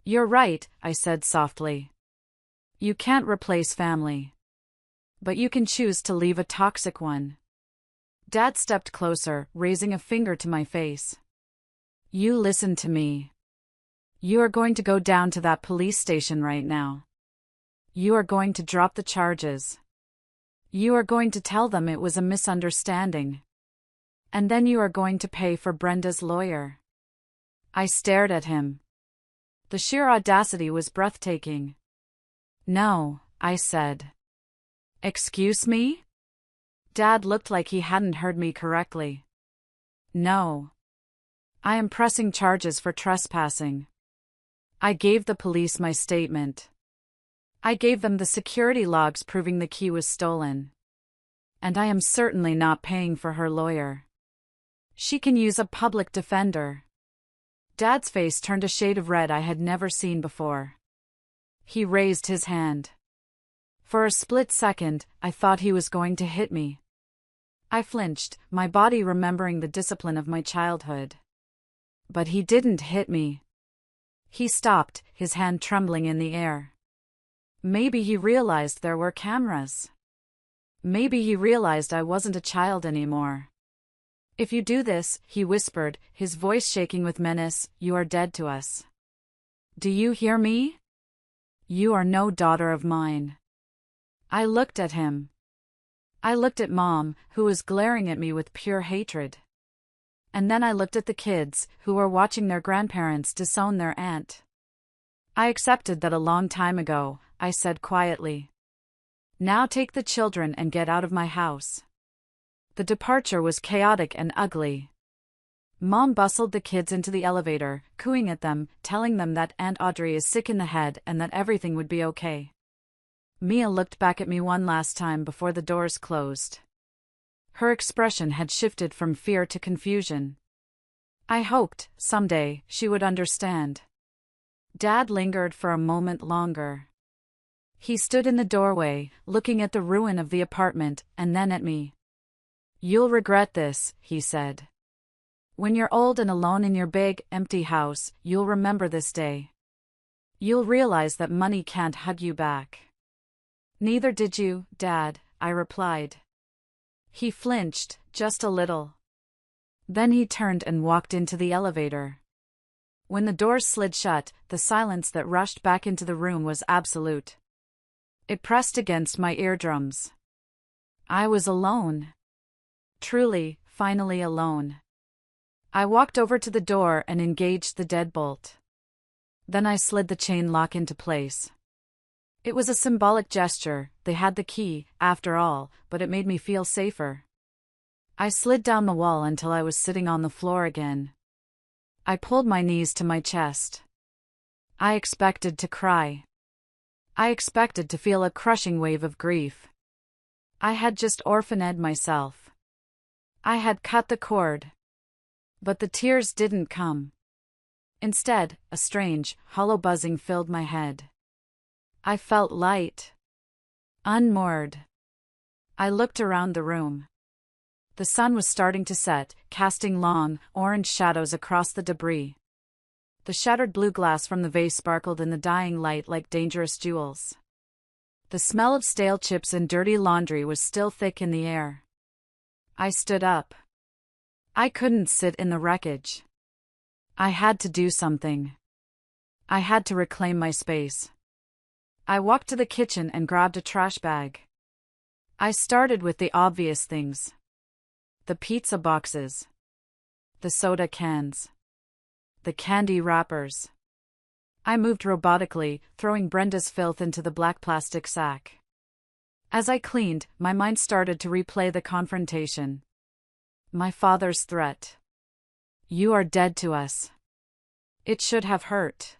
Speaker 1: You're right, I said softly. You can't replace family. But you can choose to leave a toxic one. Dad stepped closer, raising a finger to my face. You listen to me. You are going to go down to that police station right now. You are going to drop the charges. You are going to tell them it was a misunderstanding. And then you are going to pay for Brenda's lawyer. I stared at him. The sheer audacity was breathtaking. No, I said. Excuse me? Dad looked like he hadn't heard me correctly. No. I am pressing charges for trespassing. I gave the police my statement. I gave them the security logs proving the key was stolen. And I am certainly not paying for her lawyer. She can use a public defender. Dad's face turned a shade of red I had never seen before. He raised his hand. For a split second, I thought he was going to hit me. I flinched, my body remembering the discipline of my childhood. But he didn't hit me. He stopped, his hand trembling in the air. Maybe he realized there were cameras. Maybe he realized I wasn't a child anymore. If you do this, he whispered, his voice shaking with menace, you are dead to us. Do you hear me? You are no daughter of mine. I looked at him. I looked at Mom, who was glaring at me with pure hatred. And then I looked at the kids, who were watching their grandparents disown their aunt. I accepted that a long time ago, I said quietly. Now take the children and get out of my house. The departure was chaotic and ugly. Mom bustled the kids into the elevator, cooing at them, telling them that Aunt Audrey is sick in the head and that everything would be okay. Mia looked back at me one last time before the doors closed. Her expression had shifted from fear to confusion. I hoped, someday, she would understand. Dad lingered for a moment longer. He stood in the doorway, looking at the ruin of the apartment, and then at me. You'll regret this, he said. When you're old and alone in your big, empty house, you'll remember this day. You'll realize that money can't hug you back. Neither did you, Dad, I replied. He flinched, just a little. Then he turned and walked into the elevator. When the doors slid shut, the silence that rushed back into the room was absolute. It pressed against my eardrums. I was alone. Truly, finally alone. I walked over to the door and engaged the deadbolt. Then I slid the chain lock into place. It was a symbolic gesture. They had the key, after all, but it made me feel safer. I slid down the wall until I was sitting on the floor again. I pulled my knees to my chest. I expected to cry. I expected to feel a crushing wave of grief. I had just orphaned myself. I had cut the cord. But the tears didn't come. Instead, a strange, hollow buzzing filled my head. I felt light. Unmoored. I looked around the room. The sun was starting to set, casting long, orange shadows across the debris. The shattered blue glass from the vase sparkled in the dying light like dangerous jewels. The smell of stale chips and dirty laundry was still thick in the air. I stood up. I couldn't sit in the wreckage. I had to do something. I had to reclaim my space. I walked to the kitchen and grabbed a trash bag. I started with the obvious things. The pizza boxes. The soda cans. The candy wrappers. I moved robotically, throwing Brenda's filth into the black plastic sack. As I cleaned, my mind started to replay the confrontation. My father's threat. You are dead to us. It should have hurt.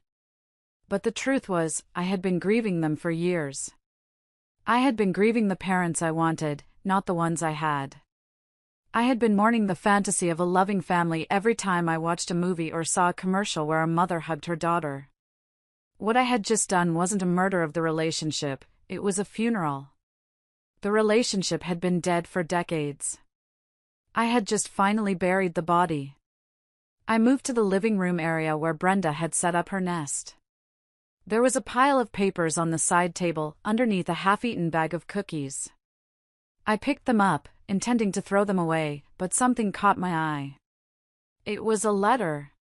Speaker 1: But the truth was, I had been grieving them for years. I had been grieving the parents I wanted, not the ones I had. I had been mourning the fantasy of a loving family every time I watched a movie or saw a commercial where a mother hugged her daughter. What I had just done wasn't a murder of the relationship, it was a funeral. The relationship had been dead for decades. I had just finally buried the body. I moved to the living room area where Brenda had set up her nest. There was a pile of papers on the side table, underneath a half-eaten bag of cookies. I picked them up, intending to throw them away, but something caught my eye. It was a letter.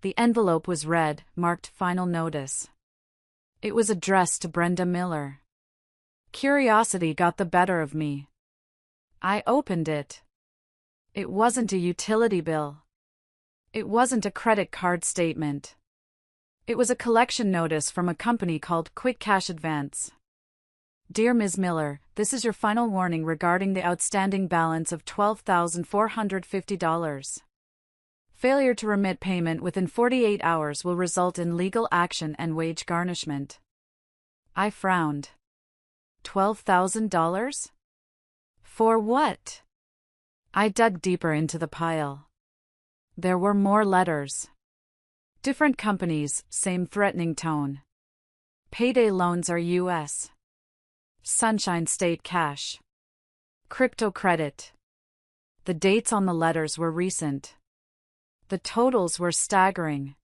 Speaker 1: The envelope was red, marked Final Notice. It was addressed to Brenda Miller. Curiosity got the better of me. I opened it. It wasn't a utility bill. It wasn't a credit card statement. It was a collection notice from a company called Quick Cash Advance. Dear Ms. Miller, this is your final warning regarding the outstanding balance of $12,450. Failure to remit payment within 48 hours will result in legal action and wage garnishment. I frowned. $12,000? For what? I dug deeper into the pile. There were more letters. Different companies, same threatening tone. Payday loans are U.S. Sunshine State Cash. Crypto credit. The dates on the letters were recent. The totals were staggering.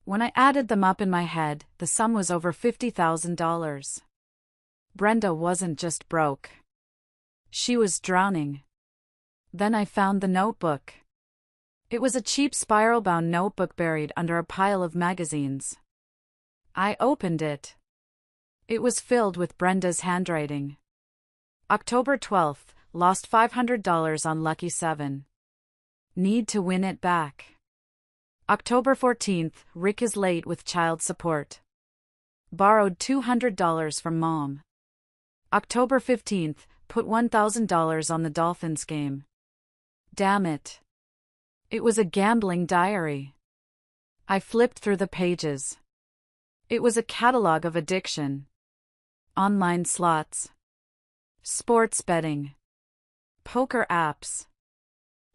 Speaker 1: When I added them up in my head, the sum was over $50,000. Brenda wasn't just broke. She was drowning. Then I found the notebook. It was a cheap spiral-bound notebook buried under a pile of magazines. I opened it. It was filled with Brenda's handwriting. October 12th, lost $500 on Lucky 7. Need to win it back. October 14th, Rick is late with child support. Borrowed $200 from mom. October 15th, put $1,000 on the Dolphins game. Damn it. It was a gambling diary. I flipped through the pages. It was a catalog of addiction. Online slots. Sports betting. Poker apps.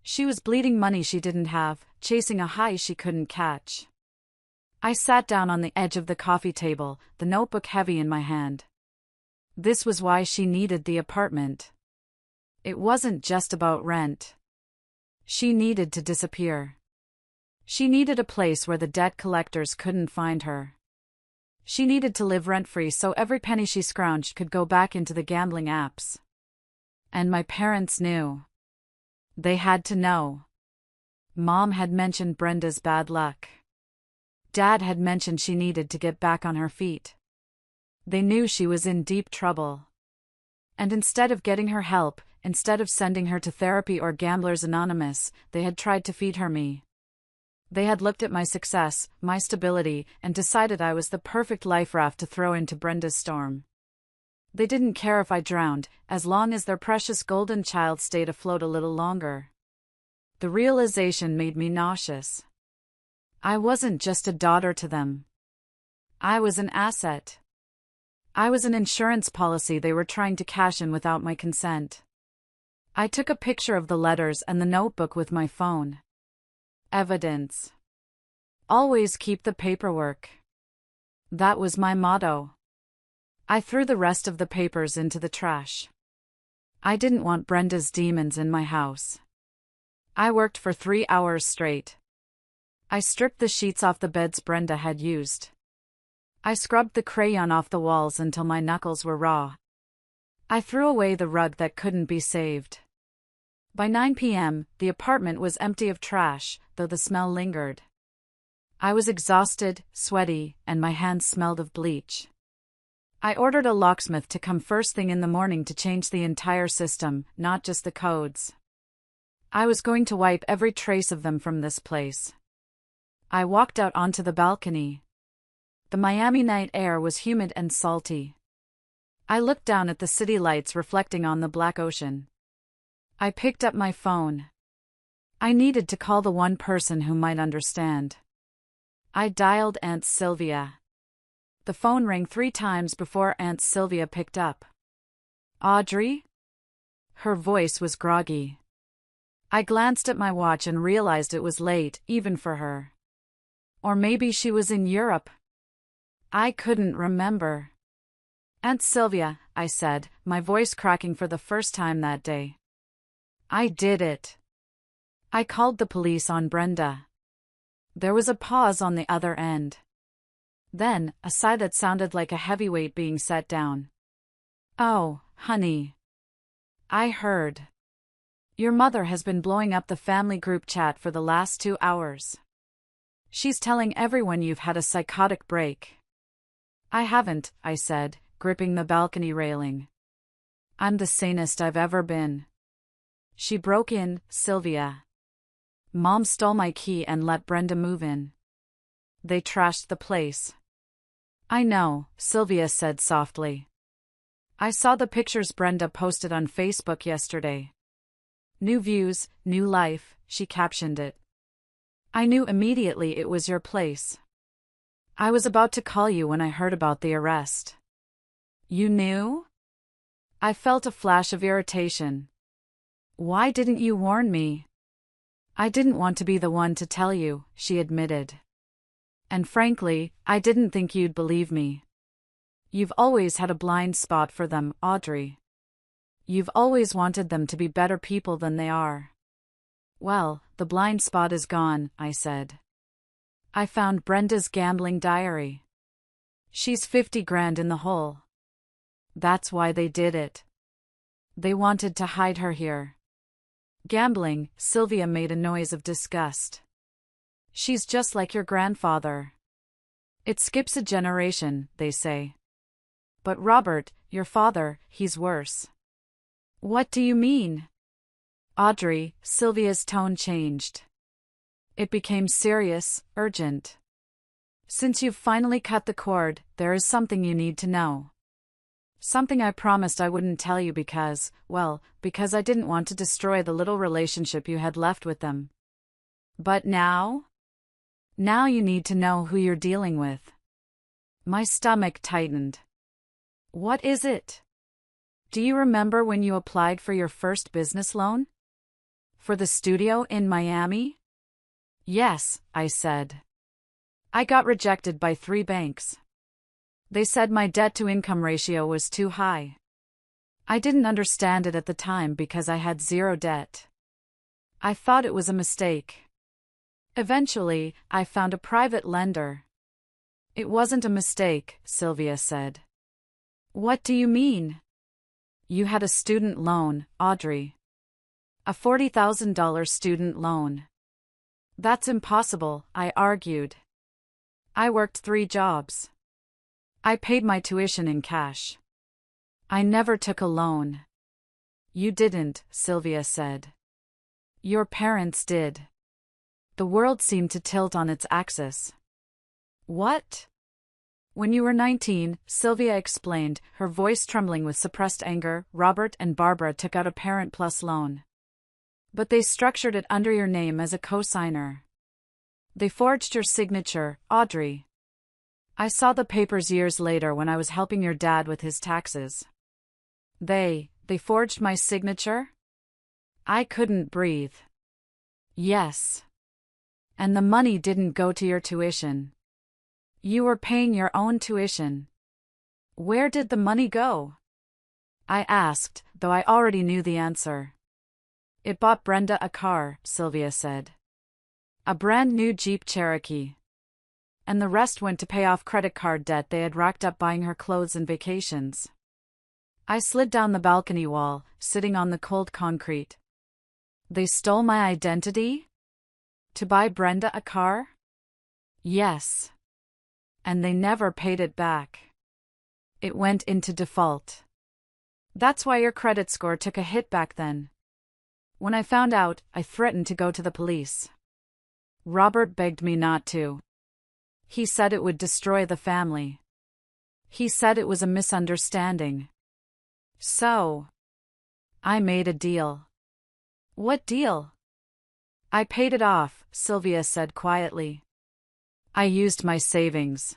Speaker 1: She was bleeding money she didn't have, chasing a high she couldn't catch. I sat down on the edge of the coffee table, the notebook heavy in my hand. This was why she needed the apartment. It wasn't just about rent. She needed to disappear. She needed a place where the debt collectors couldn't find her. She needed to live rent-free so every penny she scrounged could go back into the gambling apps. And my parents knew. They had to know. Mom had mentioned Brenda's bad luck. Dad had mentioned she needed to get back on her feet. They knew she was in deep trouble. And instead of getting her help, instead of sending her to therapy or Gamblers Anonymous, they had tried to feed her me. They had looked at my success, my stability, and decided I was the perfect life raft to throw into Brenda's storm. They didn't care if I drowned, as long as their precious golden child stayed afloat a little longer. The realization made me nauseous. I wasn't just a daughter to them. I was an asset. I was an insurance policy they were trying to cash in without my consent. I took a picture of the letters and the notebook with my phone. Evidence. Always keep the paperwork. That was my motto. I threw the rest of the papers into the trash. I didn't want Brenda's demons in my house. I worked for 3 hours straight. I stripped the sheets off the beds Brenda had used. I scrubbed the crayon off the walls until my knuckles were raw. I threw away the rug that couldn't be saved. By 9 p.m., the apartment was empty of trash, though the smell lingered. I was exhausted, sweaty, and my hands smelled of bleach. I ordered a locksmith to come first thing in the morning to change the entire system, not just the codes. I was going to wipe every trace of them from this place. I walked out onto the balcony. The Miami night air was humid and salty. I looked down at the city lights reflecting on the black ocean. I picked up my phone. I needed to call the one person who might understand. I dialed Aunt Sylvia. The phone rang 3 times before Aunt Sylvia picked up. Audrey? Her voice was groggy. I glanced at my watch and realized it was late, even for her. Or maybe she was in Europe. I couldn't remember. Aunt Sylvia, I said, my voice cracking for the first time that day. I did it. I called the police on Brenda. There was a pause on the other end. Then, a sigh that sounded like a heavyweight being set down. Oh, honey. I heard. Your mother has been blowing up the family group chat for the last 2 hours. She's telling everyone you've had a psychotic break. I haven't, I said, gripping the balcony railing. I'm the sanest I've ever been. She broke in, Sylvia. Mom stole my key and let Brenda move in. They trashed the place. I know, Sylvia said softly. I saw the pictures Brenda posted on Facebook yesterday. New views, new life, she captioned it. I knew immediately it was your place. I was about to call you when I heard about the arrest. You knew? I felt a flash of irritation. Why didn't you warn me? I didn't want to be the one to tell you, she admitted. And frankly, I didn't think you'd believe me. You've always had a blind spot for them, Audrey. You've always wanted them to be better people than they are. Well, the blind spot is gone, I said. I found Brenda's gambling diary. She's 50 grand in the hole. That's why they did it. They wanted to hide her here. Gambling, Sylvia made a noise of disgust. She's just like your grandfather. It skips a generation, they say. But Robert, your father, he's worse. What do you mean? Audrey, Sylvia's tone changed. It became serious, urgent. Since you've finally cut the cord, there is something you need to know. Something I promised I wouldn't tell you because I didn't want to destroy the little relationship you had left with them. But now? Now you need to know who you're dealing with. My stomach tightened. What is it? Do you remember when you applied for your first business loan? For the studio in Miami? Yes, I said. I got rejected by 3 banks. They said my debt-to-income ratio was too high. I didn't understand it at the time because I had 0 debt. I thought it was a mistake. Eventually, I found a private lender. It wasn't a mistake, Sylvia said. What do you mean? You had a student loan, Audrey. A $40,000 student loan. That's impossible, I argued. I worked 3 jobs. I paid my tuition in cash. I never took a loan. You didn't, Sylvia said. Your parents did. The world seemed to tilt on its axis. What? When you were 19, Sylvia explained, her voice trembling with suppressed anger, Robert and Barbara took out a Parent Plus loan. But they structured it under your name as a co-signer. They forged your signature, Audrey. I saw the papers years later when I was helping your dad with his taxes. They forged my signature? I couldn't breathe. Yes. And the money didn't go to your tuition. You were paying your own tuition. Where did the money go? I asked, though I already knew the answer. It bought Brenda a car, Sylvia said. A brand new Jeep Cherokee. And the rest went to pay off credit card debt they had racked up buying her clothes and vacations. I slid down the balcony wall, sitting on the cold concrete. They stole my identity? To buy Brenda a car? Yes. And they never paid it back. It went into default. That's why your credit score took a hit back then. When I found out, I threatened to go to the police. Robert begged me not to. He said it would destroy the family. He said it was a misunderstanding. So, I made a deal. What deal? I paid it off, Sylvia said quietly. I used my savings.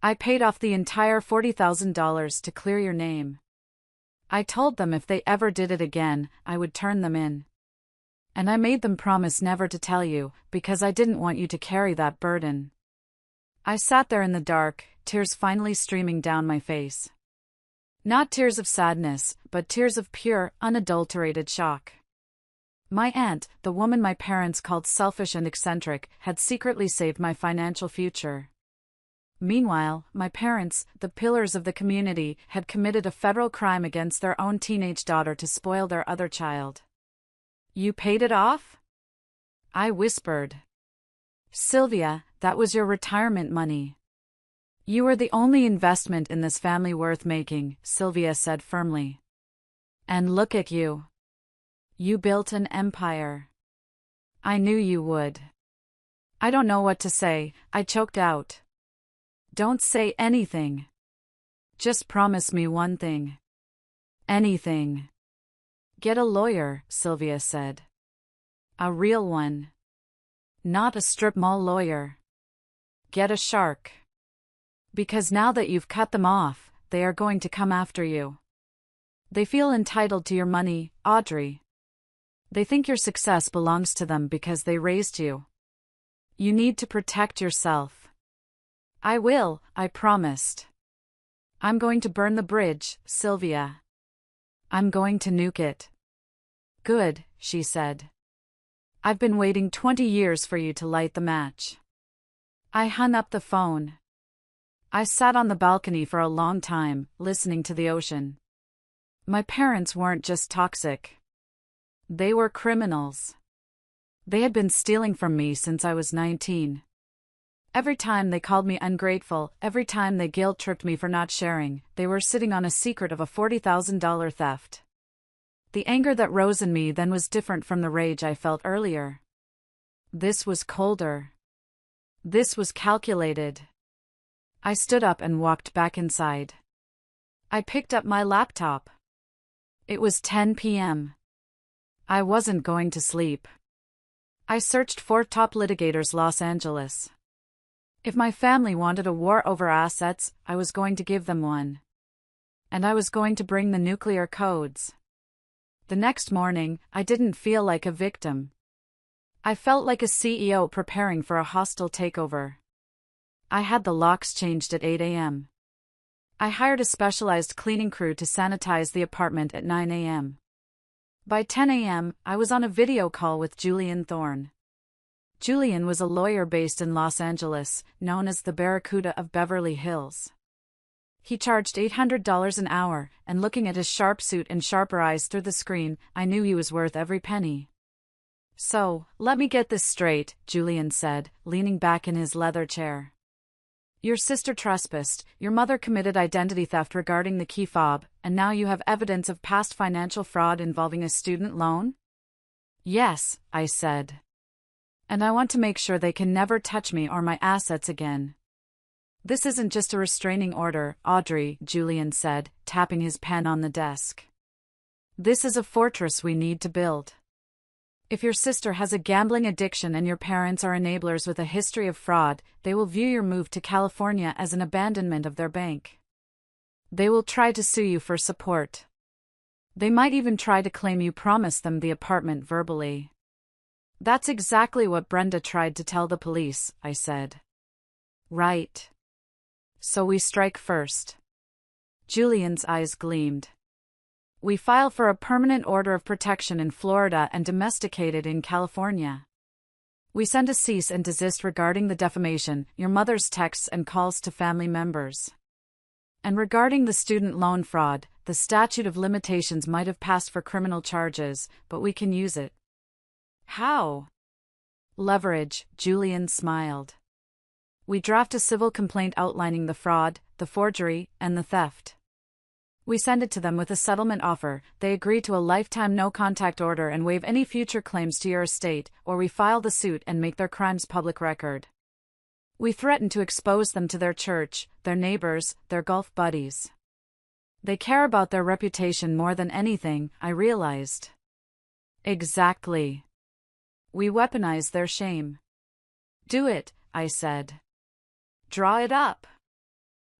Speaker 1: I paid off the entire $40,000 to clear your name. I told them if they ever did it again, I would turn them in. And I made them promise never to tell you, because I didn't want you to carry that burden. I sat there in the dark, tears finally streaming down my face. Not tears of sadness, but tears of pure, unadulterated shock. My aunt, the woman my parents called selfish and eccentric, had secretly saved my financial future. Meanwhile, my parents, the pillars of the community, had committed a federal crime against their own teenage daughter to spoil their other child. You paid it off? I whispered. Sylvia, that was your retirement money. You were the only investment in this family worth making, Sylvia said firmly. And look at you. You built an empire. I knew you would. I don't know what to say, I choked out. Don't say anything. Just promise me one thing. Anything. Get a lawyer, Sylvia said. A real one. Not a strip mall lawyer. Get a shark. Because now that you've cut them off, they are going to come after you. They feel entitled to your money, Audrey. They think your success belongs to them because they raised you. You need to protect yourself. I will, I promised. I'm going to burn the bridge, Sylvia. I'm going to nuke it. Good, she said. I've been waiting 20 years for you to light the match. I hung up the phone. I sat on the balcony for a long time, listening to the ocean. My parents weren't just toxic. They were criminals. They had been stealing from me since I was 19. Every time they called me ungrateful, every time they guilt-tripped me for not sharing, they were sitting on a secret of a $40,000 theft. The anger that rose in me then was different from the rage I felt earlier. This was colder. This was calculated. I stood up and walked back inside. I picked up my laptop. It was 10 p.m. I wasn't going to sleep. I searched for top litigators Los Angeles. If my family wanted a war over assets, I was going to give them one. And I was going to bring the nuclear codes. The next morning, I didn't feel like a victim. I felt like a CEO preparing for a hostile takeover. I had the locks changed at 8 a.m. I hired a specialized cleaning crew to sanitize the apartment at 9 a.m. By 10 a.m., I was on a video call with Julian Thorne. Julian was a lawyer based in Los Angeles, known as the Barracuda of Beverly Hills. He charged $800 an hour, and looking at his sharp suit and sharper eyes through the screen, I knew he was worth every penny. So, let me get this straight, Julian said, leaning back in his leather chair. Your sister trespassed, your mother committed identity theft regarding the key fob, and now you have evidence of past financial fraud involving a student loan? Yes, I said. And I want to make sure they can never touch me or my assets again. This isn't just a restraining order, Audrey, Julian said, tapping his pen on the desk. This is a fortress we need to build. If your sister has a gambling addiction and your parents are enablers with a history of fraud, they will view your move to California as an abandonment of their bank. They will try to sue you for support. They might even try to claim you promised them the apartment verbally. That's exactly what Brenda tried to tell the police, I said. Right. So we strike first. Julian's eyes gleamed. We file for a permanent order of protection in Florida and domesticate it in California. We send a cease and desist regarding the defamation, your mother's texts and calls to family members. And regarding the student loan fraud, the statute of limitations might have passed for criminal charges, but we can use it. How? Leverage, Julian smiled. We draft a civil complaint outlining the fraud, the forgery, and the theft. We send it to them with a settlement offer, they agree to a lifetime no-contact order and waive any future claims to your estate, or we file the suit and make their crimes public record. We threaten to expose them to their church, their neighbors, their golf buddies. They care about their reputation more than anything, I realized. Exactly. We weaponize their shame. Do it, I said. Draw it up.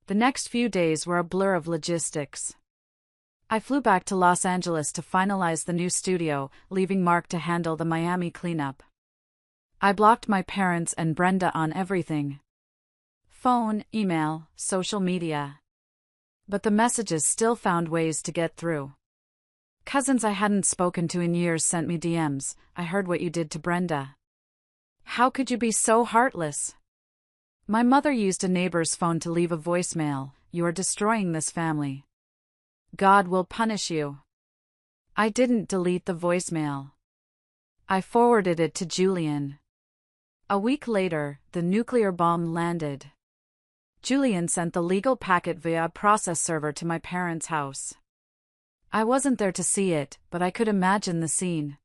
Speaker 1: The next few days were a blur of logistics. I flew back to Los Angeles to finalize the new studio, leaving Mark to handle the Miami cleanup. I blocked my parents and Brenda on everything. Phone, email, social media. But the messages still found ways to get through. Cousins I hadn't spoken to in years sent me DMs, I heard what you did to Brenda. How could you be so heartless? My mother used a neighbor's phone to leave a voicemail, you are destroying this family. God will punish you. I didn't delete the voicemail. I forwarded it to Julian. A week later, the nuclear bomb landed. Julian sent the legal packet via a process server to my parents' house. I wasn't there to see it, but I could imagine the scene.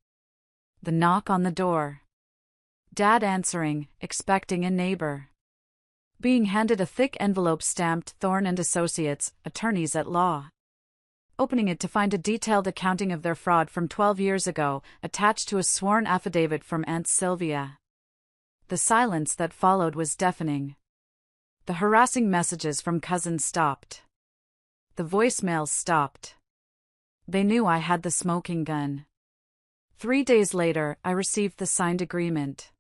Speaker 1: The knock on the door. Dad answering, expecting a neighbor. Being handed a thick envelope stamped Thorne and Associates, attorneys at law. Opening it to find a detailed accounting of their fraud from 12 years ago, attached to a sworn affidavit from Aunt Sylvia. The silence that followed was deafening. The harassing messages from cousins stopped. The voicemails stopped. They knew I had the smoking gun. 3 days later, I received the signed agreement.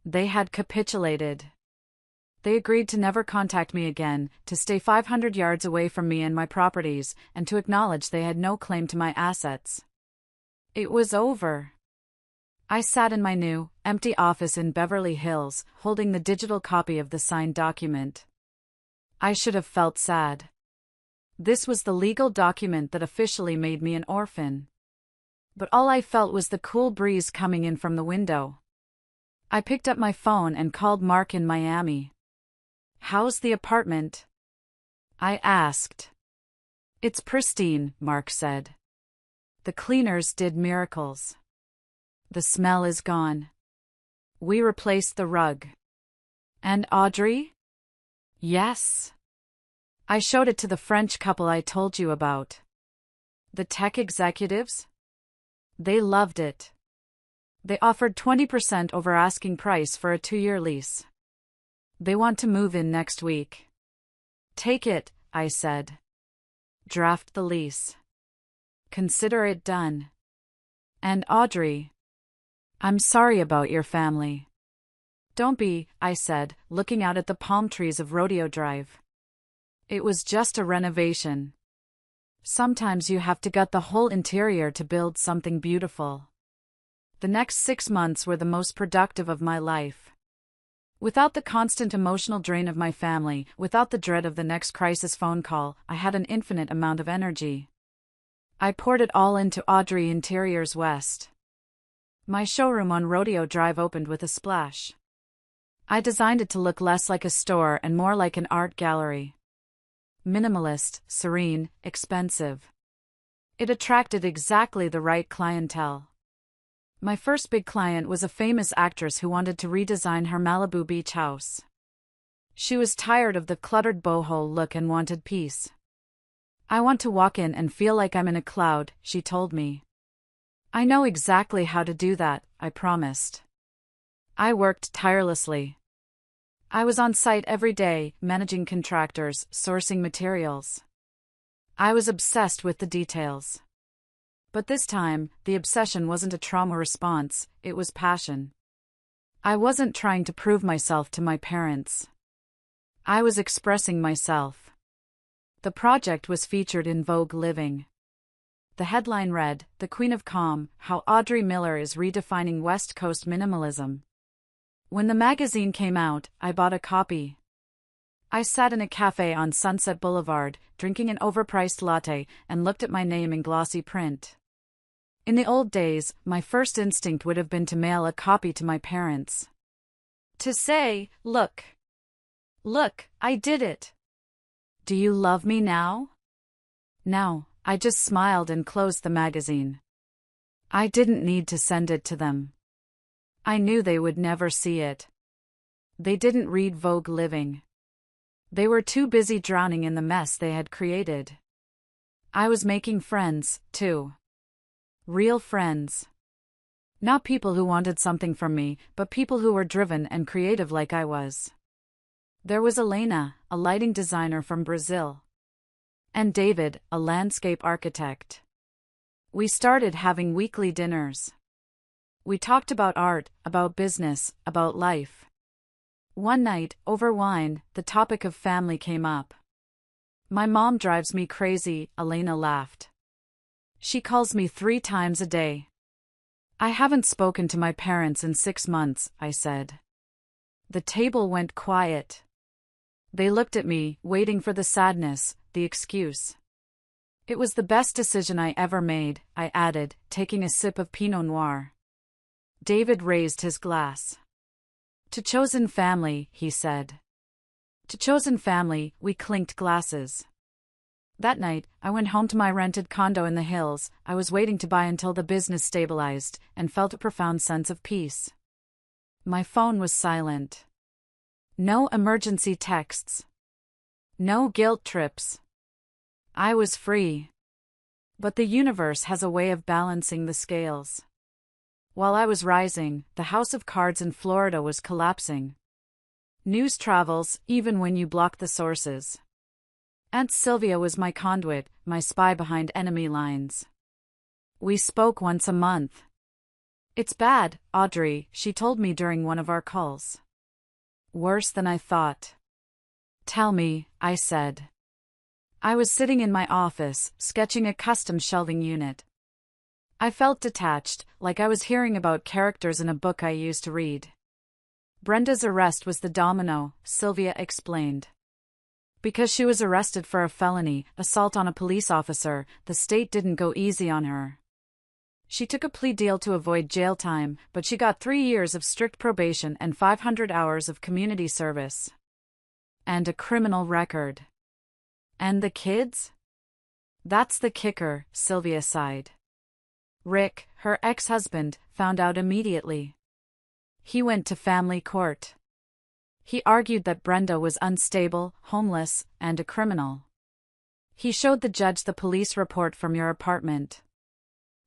Speaker 1: They had capitulated. They agreed to never contact me again, to stay 500 yards away from me and my properties, and to acknowledge they had no claim to my assets. It was over. I sat in my new, empty office in Beverly Hills, holding the digital copy of the signed document. I should have felt sad. This was the legal document that officially made me an orphan. But all I felt was the cool breeze coming in from the window. I picked up my phone and called Mark in Miami. How's the apartment? I asked. It's pristine, Mark said. The cleaners did miracles. The smell is gone. We replaced the rug. And Audrey? Yes. I showed it to the French couple I told you about. The tech executives? They loved it. They offered 20% over asking price for a 2-year lease. They want to move in next week. Take it, I said. Draft the lease. Consider it done. And Audrey, I'm sorry about your family. Don't be, I said, looking out at the palm trees of Rodeo Drive. It was just a renovation. Sometimes you have to gut the whole interior to build something beautiful. The next 6 months were the most productive of my life. Without the constant emotional drain of my family, without the dread of the next crisis phone call, I had an infinite amount of energy. I poured it all into Audrey Interiors West. My showroom on Rodeo Drive opened with a splash. I designed it to look less like a store and more like an art gallery. Minimalist, serene, expensive. It attracted exactly the right clientele. My first big client was a famous actress who wanted to redesign her Malibu beach house. She was tired of the cluttered boho look and wanted peace. "I want to walk in and feel like I'm in a cloud," she told me. "I know exactly how to do that," I promised. I worked tirelessly. I was on site every day, managing contractors, sourcing materials. I was obsessed with the details. But this time, the obsession wasn't a trauma response, it was passion. I wasn't trying to prove myself to my parents. I was expressing myself. The project was featured in Vogue Living. The headline read, "The Queen of Calm: How Audrey Miller is Redefining West Coast Minimalism." When the magazine came out, I bought a copy. I sat in a cafe on Sunset Boulevard, drinking an overpriced latte, and looked at my name in glossy print. In the old days, my first instinct would have been to mail a copy to my parents. To say, Look, I did it. Do you love me now?" No, I just smiled and closed the magazine. I didn't need to send it to them. I knew they would never see it. They didn't read Vogue Living. They were too busy drowning in the mess they had created. I was making friends, too. Real friends. Not people who wanted something from me, but people who were driven and creative like I was. There was Elena, a lighting designer from Brazil. And David, a landscape architect. We started having weekly dinners. We talked about art, about business, about life. One night, over wine, the topic of family came up. "My mom drives me crazy," Elena laughed. "She calls me 3 times a day." "I haven't spoken to my parents in 6 months," I said. The table went quiet. They looked at me, waiting for the sadness, the excuse. "It was the best decision I ever made," I added, taking a sip of Pinot Noir. David raised his glass. "To chosen family," he said. To chosen family, we clinked glasses. That night, I went home to my rented condo in the hills. I was waiting to buy until the business stabilized, and felt a profound sense of peace. My phone was silent. No emergency texts. No guilt trips. I was free. But the universe has a way of balancing the scales. While I was rising, the house of cards in Florida was collapsing. News travels, even when you block the sources. Aunt Sylvia was my conduit, my spy behind enemy lines. We spoke once a month. "It's bad, Audrey," she told me during one of our calls. "Worse than I thought." "Tell me," I said. I was sitting in my office, sketching a custom shelving unit. I felt detached, like I was hearing about characters in a book I used to read. "Brenda's arrest was the domino," Sylvia explained. Because she was arrested for a felony, assault on a police officer, the state didn't go easy on her. She took a plea deal to avoid jail time, but she got 3 years of strict probation and 500 hours of community service. And a criminal record. And the kids? That's the kicker, Sylvia sighed. Rick, her ex-husband, found out immediately. He went to family court. He argued that Brenda was unstable, homeless, and a criminal. He showed the judge the police report from your apartment.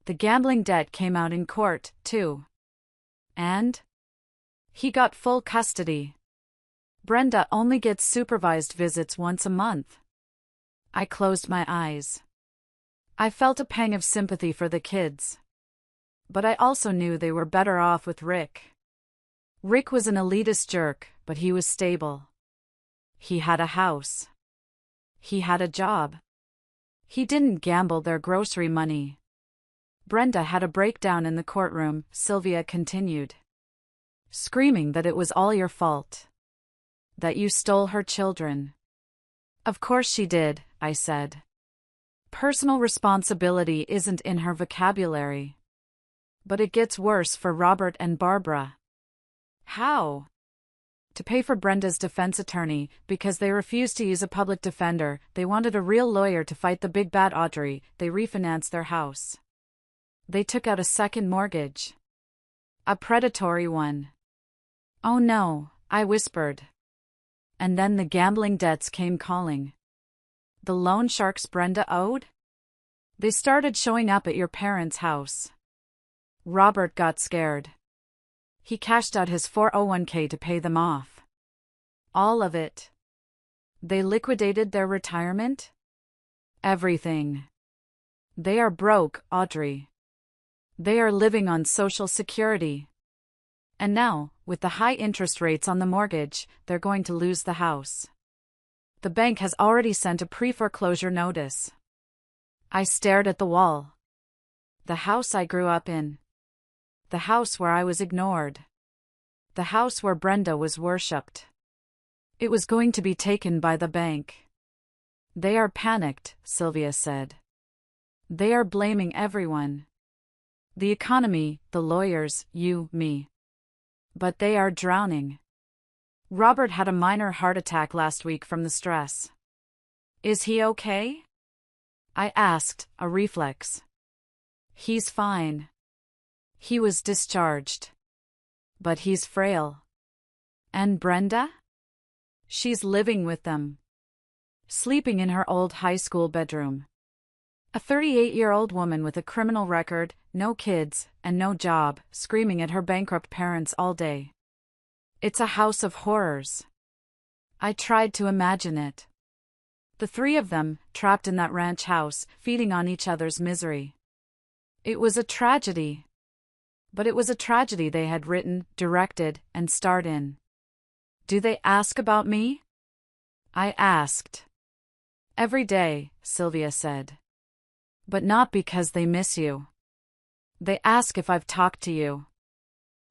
Speaker 1: The gambling debt came out in court, too. And? He got full custody. Brenda only gets supervised visits once a month. I closed my eyes. I felt a pang of sympathy for the kids. But I also knew they were better off with Rick. Rick was an elitist jerk, but he was stable. He had a house. He had a job. He didn't gamble their grocery money. Brenda had a breakdown in the courtroom, Sylvia continued. Screaming that it was all your fault. That you stole her children. Of course she did, I said. Personal responsibility isn't in her vocabulary. But it gets worse for Robert and Barbara. How? To pay for Brenda's defense attorney, because they refused to use a public defender, they wanted a real lawyer to fight the big bad Audrey, they refinanced their house. They took out a second mortgage. A predatory one. Oh no, I whispered. And then the gambling debts came calling. The loan sharks Brenda owed? They started showing up at your parents' house. Robert got scared. He cashed out his 401k to pay them off. All of it. They liquidated their retirement? Everything. They are broke, Audrey. They are living on Social Security. And now, with the high interest rates on the mortgage, they're going to lose the house. The bank has already sent a pre-foreclosure notice. I stared at the wall. The house I grew up in. The house where I was ignored. The house where Brenda was worshipped. It was going to be taken by the bank. They are panicked, Sylvia said. They are blaming everyone. The economy, the lawyers, you, me. But they are drowning. Robert had a minor heart attack last week from the stress. Is he okay? I asked, a reflex. He's fine. He was discharged. But he's frail. And Brenda? She's living with them. Sleeping in her old high school bedroom. A 38-year-old woman with a criminal record, no kids, and no job, screaming at her bankrupt parents all day. It's a house of horrors. I tried to imagine it. The three of them, trapped in that ranch house, feeding on each other's misery. It was a tragedy. But it was a tragedy they had written, directed, and starred in. Do they ask about me? I asked. Every day, Sylvia said. But not because they miss you. They ask if I've talked to you.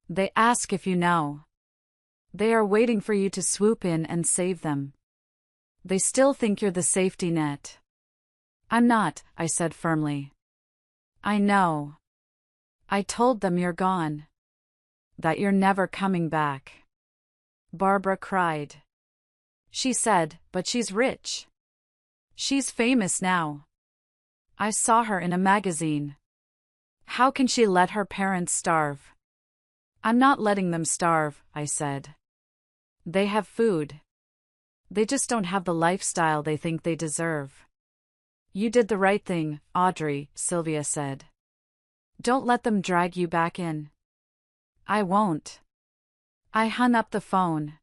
Speaker 1: They ask if you know. They are waiting for you to swoop in and save them. They still think you're the safety net. I'm not, I said firmly. I know. I told them you're gone. That you're never coming back. Barbara cried. She said, but she's rich. She's famous now. I saw her in a magazine. How can she let her parents starve? I'm not letting them starve, I said. They have food. They just don't have the lifestyle they think they deserve. You did the right thing, Audrey, Sylvia said. Don't let them drag you back in. I won't. I hung up the phone.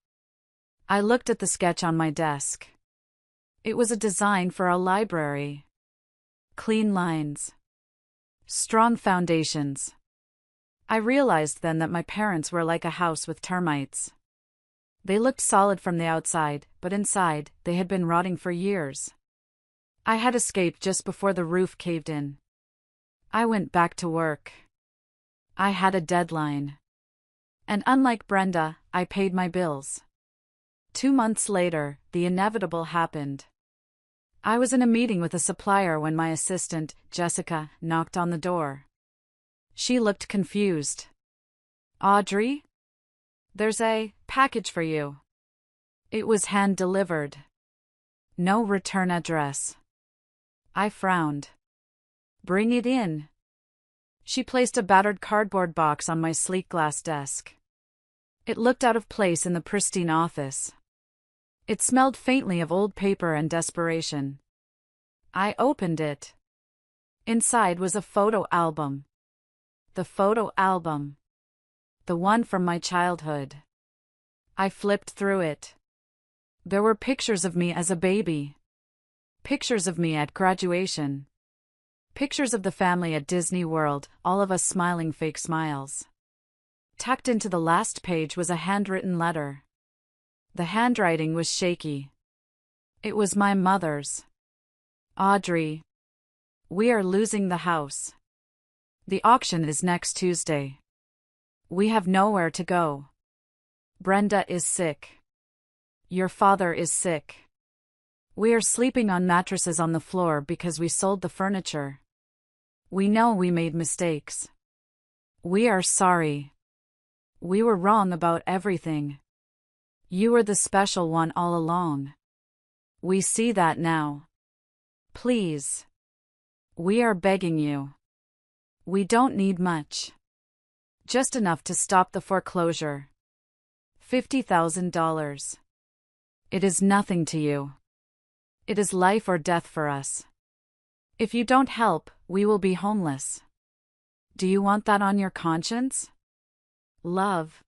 Speaker 1: I looked at the sketch on my desk. It was a design for a library. Clean lines. Strong foundations. I realized then that my parents were like a house with termites. They looked solid from the outside, but inside, they had been rotting for years. I had escaped just before the roof caved in. I went back to work. I had a deadline. And unlike Brenda, I paid my bills. 2 months later, the inevitable happened. I was in a meeting with a supplier when my assistant, Jessica, knocked on the door. She looked confused. Audrey? There's a package for you. It was hand-delivered. No return address. I frowned. Bring it in. She placed a battered cardboard box on my sleek glass desk. It looked out of place in the pristine office. It smelled faintly of old paper and desperation. I opened it. Inside was a photo album. The photo album. The one from my childhood. I flipped through it. There were pictures of me as a baby. Pictures of me at graduation. Pictures of the family at Disney World, all of us smiling fake smiles. Tucked into the last page was a handwritten letter. The handwriting was shaky. It was my mother's. Audrey. We are losing the house. The auction is next Tuesday. We have nowhere to go. Brenda is sick. Your father is sick. We are sleeping on mattresses on the floor because we sold the furniture. We know we made mistakes. We are sorry. We were wrong about everything. You were the special one all along. We see that now. Please. We are begging you. We don't need much. Just enough to stop the foreclosure. $50,000. It is nothing to you. It is life or death for us. If you don't help, we will be homeless. Do you want that on your conscience? Love.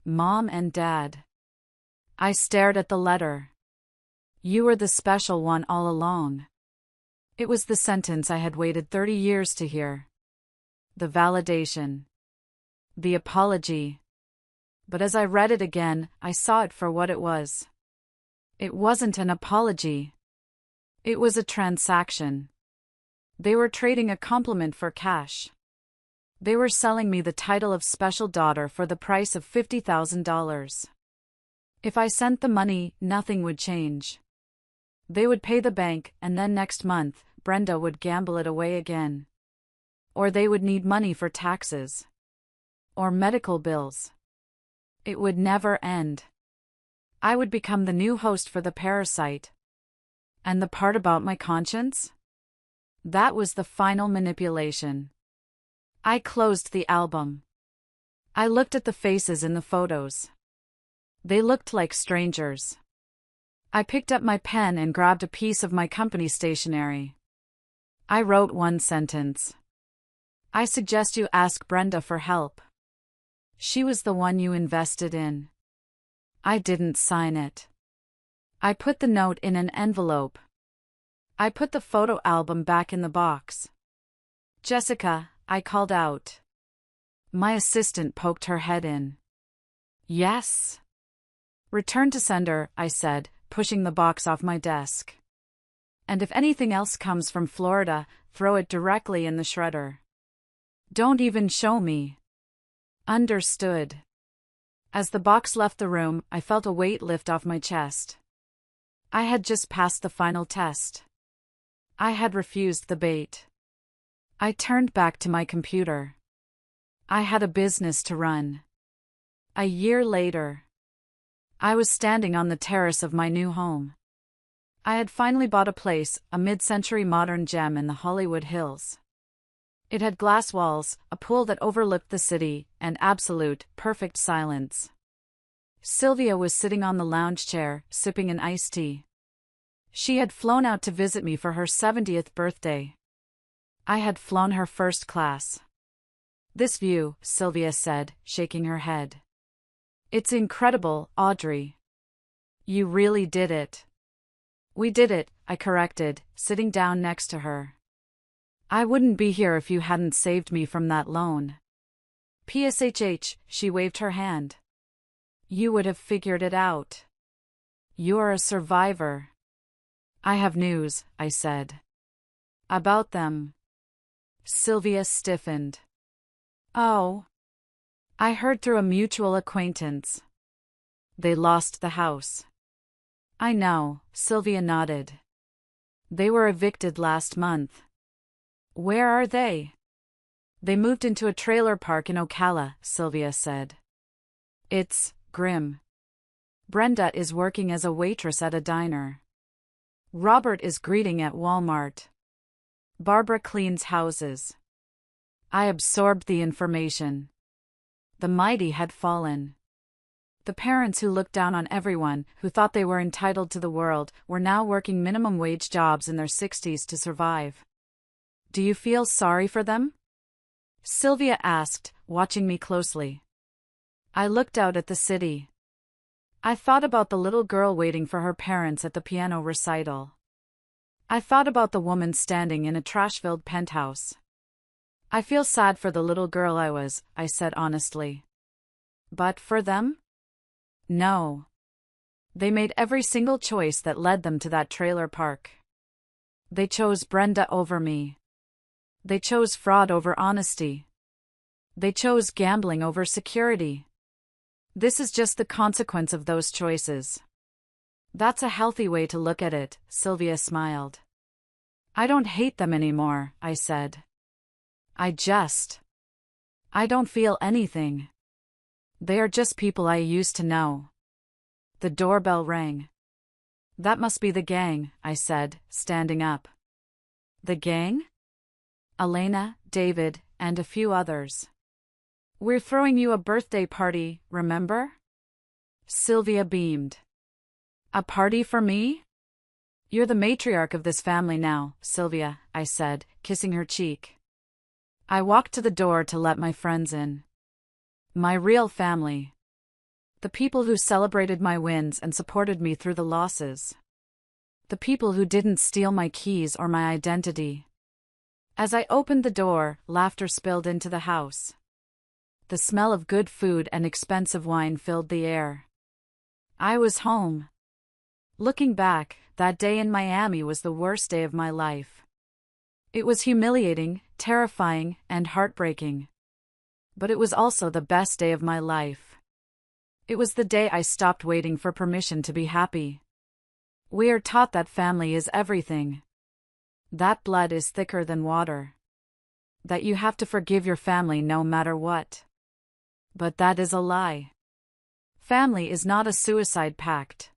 Speaker 1: Mom and Dad. I stared at the letter. You were the special one all along. It was the sentence I had waited 30 years to hear. The validation. The apology. But as I read it again, I saw it for what it was. It wasn't an apology. It was a transaction. They were trading a compliment for cash. They were selling me the title of special daughter for the price of $50,000. If I sent the money, nothing would change. They would pay the bank, and then next month, Brenda would gamble it away again. Or they would need money for taxes. Or medical bills. It would never end. I would become the new host for the parasite. And the part about my conscience? That was the final manipulation. I closed the album. I looked at the faces in the photos. They looked like strangers. I picked up my pen and grabbed a piece of my company stationery. I wrote one sentence. I suggest you ask Brenda for help. She was the one you invested in. I didn't sign it. I put the note in an envelope. I put the photo album back in the box. Jessica, I called out. My assistant poked her head in. Yes. Return to sender, I said, pushing the box off my desk. And if anything else comes from Florida, throw it directly in the shredder. Don't even show me. Understood. As the box left the room, I felt a weight lift off my chest. I had just passed the final test. I had refused the bait. I turned back to my computer. I had a business to run. A year later, I was standing on the terrace of my new home. I had finally bought a place, a mid-century modern gem in the Hollywood Hills. It had glass walls, a pool that overlooked the city, and absolute, perfect silence. Sylvia was sitting on the lounge chair, sipping an iced tea. She had flown out to visit me for her 70th birthday. I had flown her first class. This view, Sylvia said, shaking her head. It's incredible, Audrey. You really did it. We did it, I corrected, sitting down next to her. I wouldn't be here if you hadn't saved me from that loan. PSHH, she waved her hand. You would have figured it out. You're a survivor. I have news, I said. About them. Sylvia stiffened. Oh. I heard through a mutual acquaintance. They lost the house. I know, Sylvia nodded. They were evicted last month. Where are they? They moved into a trailer park in Ocala, Sylvia said. It's grim. Brenda is working as a waitress at a diner. Robert is greeting at Walmart. Barbara cleans houses. I absorbed the information. The mighty had fallen. The parents who looked down on everyone, who thought they were entitled to the world, were now working minimum wage jobs in their 60s to survive. Do you feel sorry for them? Sylvia asked, watching me closely. I looked out at the city. I thought about the little girl waiting for her parents at the piano recital. I thought about the woman standing in a trash-filled penthouse. I feel sad for the little girl I said honestly. But for them? No. They made every single choice that led them to that trailer park. They chose Brenda over me. They chose fraud over honesty. They chose gambling over security. This is just the consequence of those choices. That's a healthy way to look at it, Sylvia smiled. I don't hate them anymore, I said. I just I don't feel anything. They are just people I used to know. The doorbell rang. That must be the gang, I said, standing up. The gang? Elena, David, and a few others. We're throwing you a birthday party, remember? Sylvia beamed. A party for me? You're the matriarch of this family now, Sylvia, I said, kissing her cheek. I walked to the door to let my friends in. My real family. The people who celebrated my wins and supported me through the losses. The people who didn't steal my keys or my identity. As I opened the door, laughter spilled into the house. The smell of good food and expensive wine filled the air. I was home. Looking back, that day in Miami was the worst day of my life. It was humiliating, terrifying, and heartbreaking. But it was also the best day of my life. It was the day I stopped waiting for permission to be happy. We are taught that family is everything. That blood is thicker than water. That you have to forgive your family no matter what. But that is a lie. Family is not a suicide pact.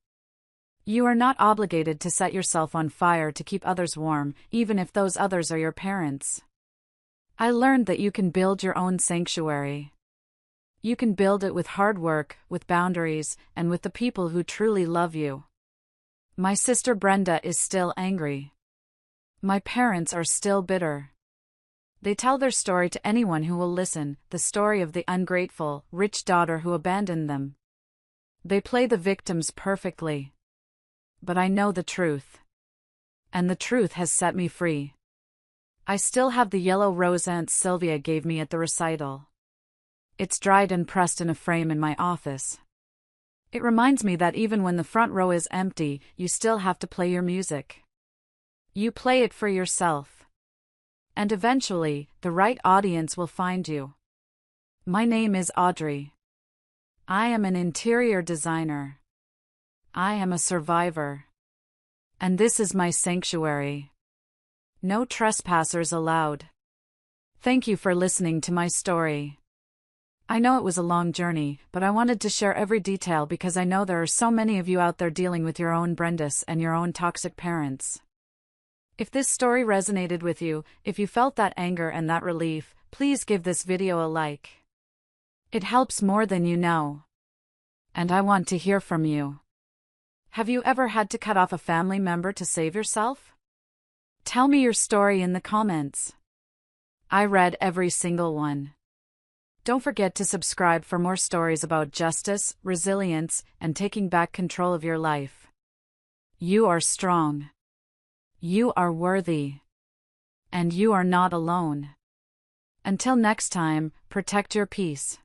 Speaker 1: You are not obligated to set yourself on fire to keep others warm, even if those others are your parents. I learned that you can build your own sanctuary. You can build it with hard work, with boundaries, and with the people who truly love you. My sister Brenda is still angry. My parents are still bitter. They tell their story to anyone who will listen, the story of the ungrateful, rich daughter who abandoned them. They play the victims perfectly. But I know the truth. And the truth has set me free. I still have the yellow rose Aunt Sylvia gave me at the recital. It's dried and pressed in a frame in my office. It reminds me that even when the front row is empty, you still have to play your music. You play it for yourself. And eventually, the right audience will find you. My name is Audrey. I am an interior designer. I am a survivor. And this is my sanctuary. No trespassers allowed. Thank you for listening to my story. I know it was a long journey, but I wanted to share every detail because I know there are so many of you out there dealing with your own Brendas and your own toxic parents. If this story resonated with you, if you felt that anger and that relief, please give this video a like. It helps more than you know. And I want to hear from you. Have you ever had to cut off a family member to save yourself? Tell me your story in the comments. I read every single one. Don't forget to subscribe for more stories about justice, resilience, and taking back control of your life. You are strong. You are worthy. And you are not alone. Until next time, protect your peace.